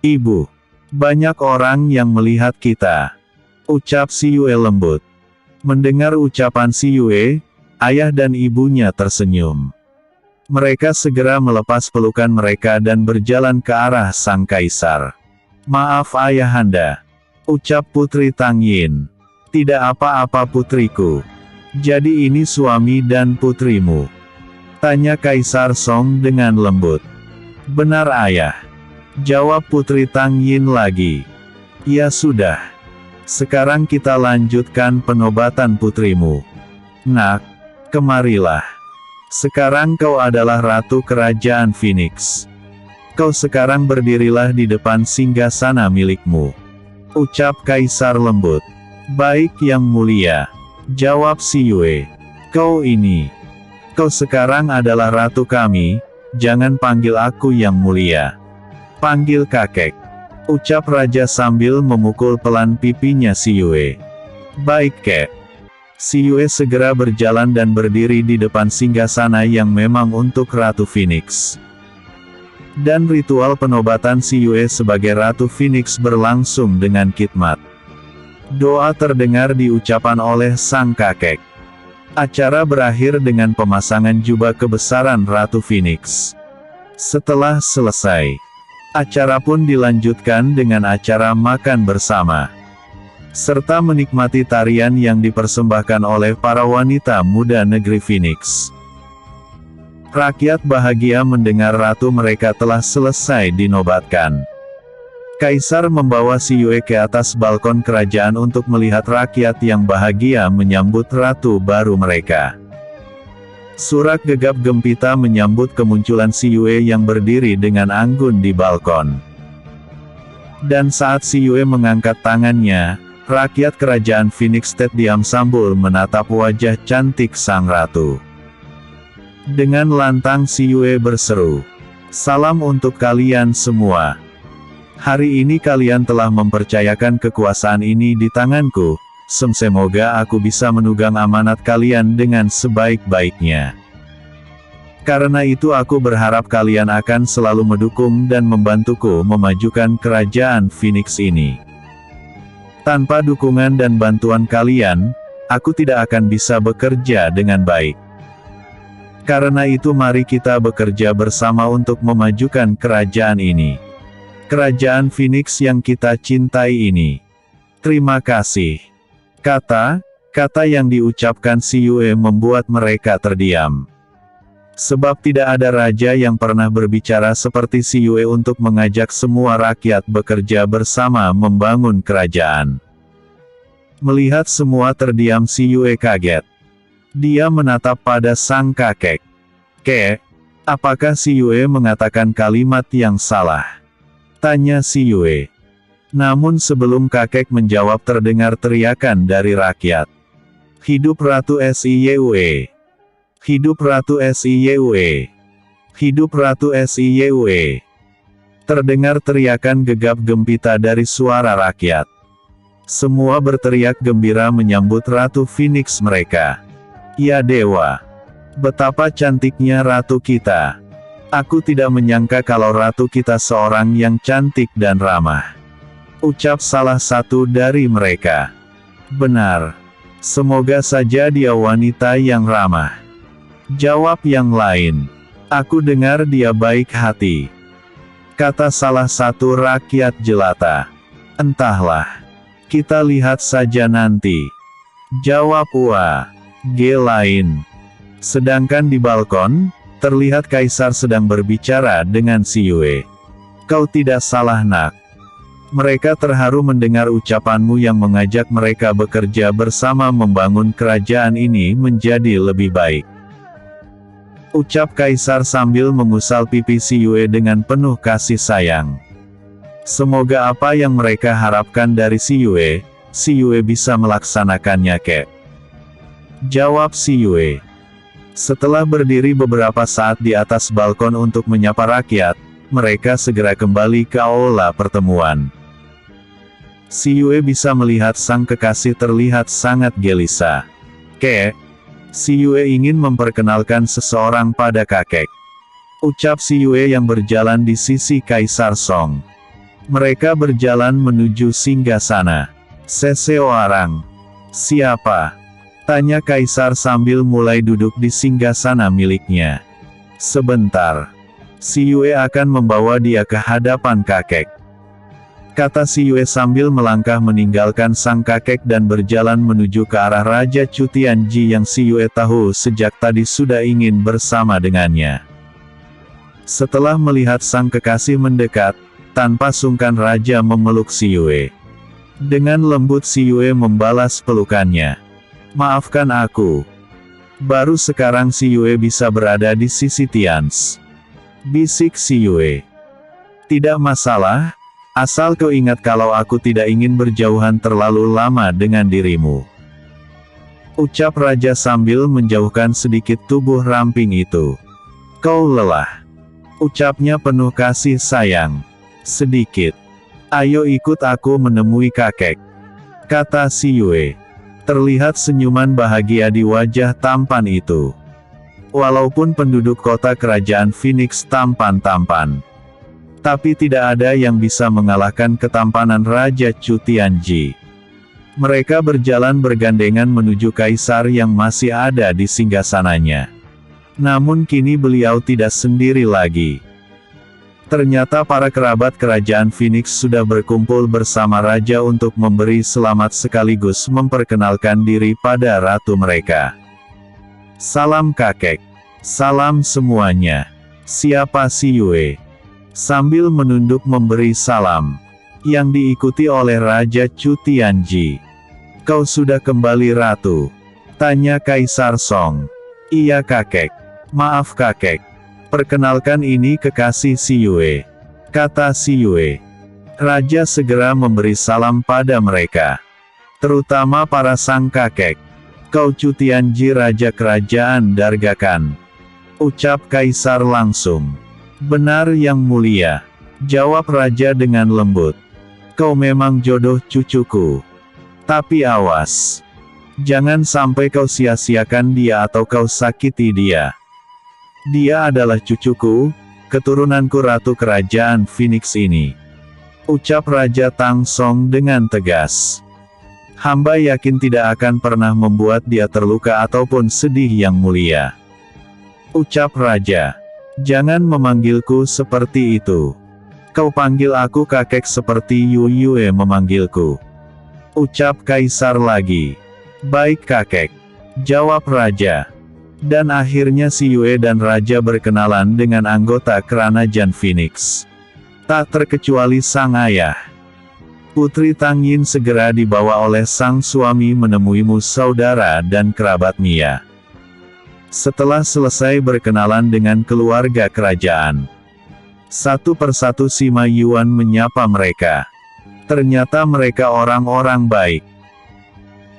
ibu, banyak orang yang melihat kita. Ucap si Yue lembut. Mendengar ucapan si Yue, ayah dan ibunya tersenyum. Mereka segera melepas pelukan mereka dan berjalan ke arah sang kaisar. Maaf ayahanda. Ucap Putri Tang Yin. Tidak apa-apa putriku. Jadi ini suami dan putrimu? Tanya Kaisar Song dengan lembut. Benar ayah. Jawab Putri Tang Yin lagi. Ya sudah. Sekarang kita lanjutkan penobatan putrimu. Nak, kemarilah. Sekarang kau adalah Ratu Kerajaan Phoenix. Kau sekarang berdirilah di depan singgasana milikmu. Ucap Kaisar lembut. Baik yang mulia. Jawab si Yue. Kau sekarang adalah ratu kami, jangan panggil aku yang mulia. Panggil kakek, ucap raja sambil memukul pelan pipinya si Yue. Baik kek. Si Yue segera berjalan dan berdiri di depan singgasana yang memang untuk Ratu Phoenix. Dan ritual penobatan si Yue sebagai Ratu Phoenix berlangsung dengan khidmat. Doa terdengar diucapkan oleh sang kakek. Acara berakhir dengan pemasangan jubah kebesaran Ratu Phoenix. Setelah selesai, acara pun dilanjutkan dengan acara makan bersama, serta menikmati tarian yang dipersembahkan oleh para wanita muda negeri Phoenix. Rakyat bahagia mendengar ratu mereka telah selesai dinobatkan. Kaisar membawa si Yue ke atas balkon kerajaan untuk melihat rakyat yang bahagia menyambut ratu baru mereka. Surak gegap gempita menyambut kemunculan si Yue yang berdiri dengan anggun di balkon. Dan saat si Yue mengangkat tangannya, rakyat kerajaan Phoenix State diam sambil menatap wajah cantik sang ratu. Dengan lantang si Yue berseru, "Salam untuk kalian semua. Hari ini kalian telah mempercayakan kekuasaan ini di tanganku, semoga aku bisa menunggang amanat kalian dengan sebaik-baiknya. Karena itu aku berharap kalian akan selalu mendukung dan membantuku memajukan kerajaan Phoenix ini. Tanpa dukungan dan bantuan kalian, aku tidak akan bisa bekerja dengan baik. Karena itu mari kita bekerja bersama untuk memajukan kerajaan ini. Kerajaan Phoenix yang kita cintai ini. Terima kasih." Kata yang diucapkan si Yue membuat mereka terdiam. Sebab tidak ada raja yang pernah berbicara seperti si Yue untuk mengajak semua rakyat bekerja bersama membangun kerajaan. Melihat semua terdiam, si Yue kaget. Dia menatap pada sang kakek. "Kek, apakah si Yue mengatakan kalimat yang salah?" tanya si Yue. Namun sebelum kakek menjawab terdengar teriakan dari rakyat. "Hidup Ratu Siyue! Hidup Ratu Siyue! Hidup Ratu Siyue!" Terdengar teriakan gegap gempita dari suara rakyat. Semua berteriak gembira menyambut Ratu Phoenix mereka. "Ya dewa! Betapa cantiknya ratu kita! Aku tidak menyangka kalau ratu kita seorang yang cantik dan ramah," ucap salah satu dari mereka. "Benar. Semoga saja dia wanita yang ramah," jawab yang lain. "Aku dengar dia baik hati," kata salah satu rakyat jelata. "Entahlah. Kita lihat saja nanti," jawab G lain. Sedangkan di balkon, terlihat kaisar sedang berbicara dengan si Yue. "Kau tidak salah nak. Mereka terharu mendengar ucapanmu yang mengajak mereka bekerja bersama membangun kerajaan ini menjadi lebih baik," ucap kaisar sambil mengusal pipi si Yue dengan penuh kasih sayang. "Semoga apa yang mereka harapkan dari si Yue bisa melaksanakannya kek," jawab si Yue. Setelah berdiri beberapa saat di atas balkon untuk menyapa rakyat, mereka segera kembali ke aula pertemuan. Si Yue bisa melihat sang kekasih terlihat sangat gelisah. "Kek, si Yue ingin memperkenalkan seseorang pada kakek," ucap si Yue yang berjalan di sisi Kaisar Song. Mereka berjalan menuju singgasana. "Seseorang? Siapa?" tanya kaisar sambil mulai duduk di singgasana miliknya. "Sebentar. Si Yue akan membawa dia ke hadapan kakek," kata si Yue sambil melangkah meninggalkan sang kakek dan berjalan menuju ke arah Raja Chu Tianji yang si Yue tahu sejak tadi sudah ingin bersama dengannya. Setelah melihat sang kekasih mendekat, tanpa sungkan raja memeluk si Yue. Dengan lembut si Yue membalas pelukannya. "Maafkan aku. Baru sekarang si Yue bisa berada di sisi Tians," bisik si Yue. "Tidak masalah, asal kau ingat kalau aku tidak ingin berjauhan terlalu lama dengan dirimu," ucap raja sambil menjauhkan sedikit tubuh ramping itu. "Kau lelah. Ucapnya penuh kasih sayang. Sedikit. Ayo ikut aku menemui kakek, kata si Yue. Terlihat senyuman bahagia di wajah tampan itu. Walaupun penduduk kota kerajaan Phoenix tampan-tampan, tapi tidak ada yang bisa mengalahkan ketampanan Raja Chu Tianji. Mereka berjalan bergandengan menuju kaisar yang masih ada di singgasananya. Namun kini beliau tidak sendiri lagi. Ternyata para kerabat kerajaan Phoenix sudah berkumpul bersama raja untuk memberi selamat sekaligus memperkenalkan diri pada ratu mereka. Salam kakek. Salam semuanya. Siapa si Yue? Sambil menunduk memberi salam, yang diikuti oleh Raja Chu Tianji. Kau sudah kembali ratu? Tanya Kaisar Song. Iya kakek. Maaf kakek. Perkenalkan ini kekasih si Yue, kata si Yue. Raja segera memberi salam pada mereka, terutama para sang kakek. Kau Chu Tianji Raja Kerajaan Dargakan, ucap Kaisar langsung. Benar yang mulia, jawab Raja dengan lembut. Kau memang jodoh cucuku. Tapi awas, jangan sampai kau sia-siakan dia atau kau sakiti dia. Dia adalah cucuku, keturunanku Ratu Kerajaan Phoenix ini, ucap Raja Tang Song dengan tegas. Hamba yakin tidak akan pernah membuat dia terluka ataupun sedih yang mulia, ucap Raja. Jangan memanggilku seperti itu. Kau panggil aku kakek seperti Yu Yue memanggilku, ucap Kaisar lagi. Baik kakek, jawab Raja. Dan akhirnya si Yue dan Raja berkenalan dengan anggota kerajaan Phoenix, tak terkecuali sang ayah. Putri Tang Yin segera dibawa oleh sang suami menemuimu saudara dan kerabat Mia. Setelah selesai berkenalan dengan keluarga kerajaan, satu persatu si Ma Yuan menyapa mereka. Ternyata mereka orang-orang baik.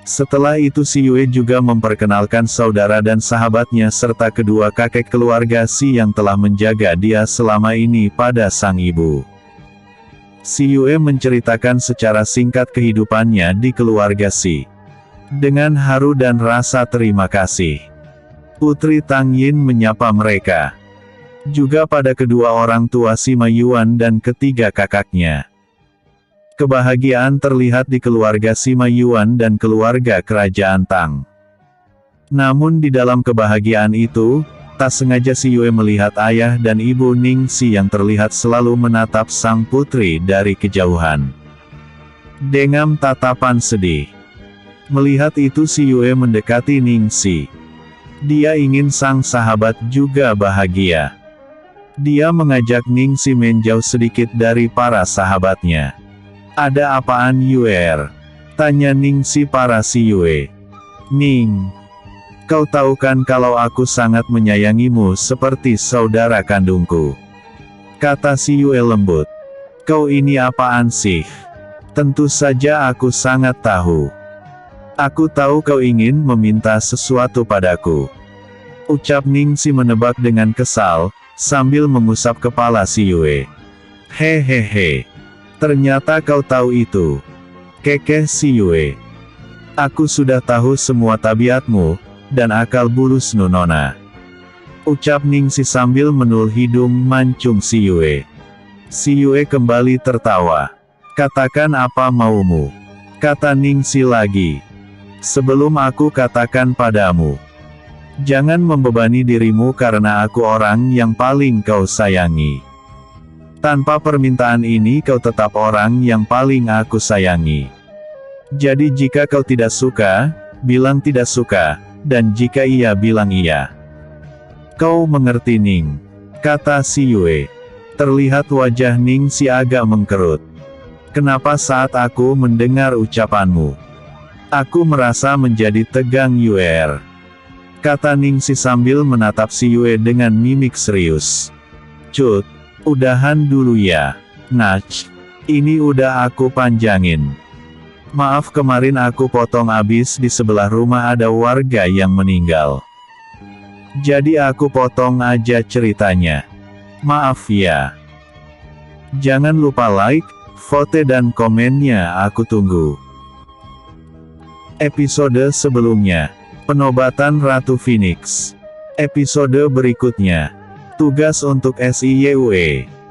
Setelah itu si Yue juga memperkenalkan saudara dan sahabatnya serta kedua kakek keluarga Si yang telah menjaga dia selama ini pada sang ibu. Si Yue menceritakan secara singkat kehidupannya di keluarga Si. Dengan haru dan rasa terima kasih, Putri Tang Yin menyapa mereka. Juga pada kedua orang tua Si Ma Yuan dan ketiga kakaknya. Kebahagiaan terlihat di keluarga Si Ma Yuan dan keluarga kerajaan Tang. Namun di dalam kebahagiaan itu, tak sengaja si Yue melihat ayah dan ibu Ning Si yang terlihat selalu menatap sang putri dari kejauhan dengan tatapan sedih. Melihat itu si Yue mendekati Ning Si. Dia ingin sang sahabat juga bahagia. Dia mengajak Ning Si menjauh sedikit dari para sahabatnya. Ada apaan Yue? Tanya Ning Si para si Yue. Ning, kau tahu kan kalau aku sangat menyayangimu seperti saudara kandungku, kata si Yue lembut. Kau ini apaan sih? Tentu saja aku sangat tahu. Aku tahu kau ingin meminta sesuatu padaku, ucap Ning Si menebak dengan kesal, sambil mengusap kepala si Yue. Hehehe, ternyata kau tahu itu, kekeh si Yue. Aku sudah tahu semua tabiatmu dan akal bulus Nona, ucap Ning Si sambil menul hidung mancung si Yue. Si Yue kembali tertawa. Katakan apa maumu, kata Ning Si lagi. Sebelum aku katakan padamu, jangan membebani dirimu karena aku orang yang paling kau sayangi. Tanpa permintaan ini kau tetap orang yang paling aku sayangi. Jadi jika kau tidak suka, bilang tidak suka. Dan jika iya bilang iya. Kau mengerti Ning, kata si Yue. Terlihat wajah Ning Si agak mengkerut. Kenapa saat aku mendengar ucapanmu, aku merasa menjadi tegang Yue, kata Ning Si sambil menatap si Yue dengan mimik serius. Cut, udahan dulu ya. Nach, ini udah aku panjangin. Maaf kemarin aku potong abis di sebelah rumah ada warga yang meninggal. Jadi aku potong aja ceritanya. Maaf ya. Jangan lupa like, vote dan komennya, aku tunggu. Episode sebelumnya, penobatan Ratu Phoenix. Episode berikutnya, tugas untuk SIYUE.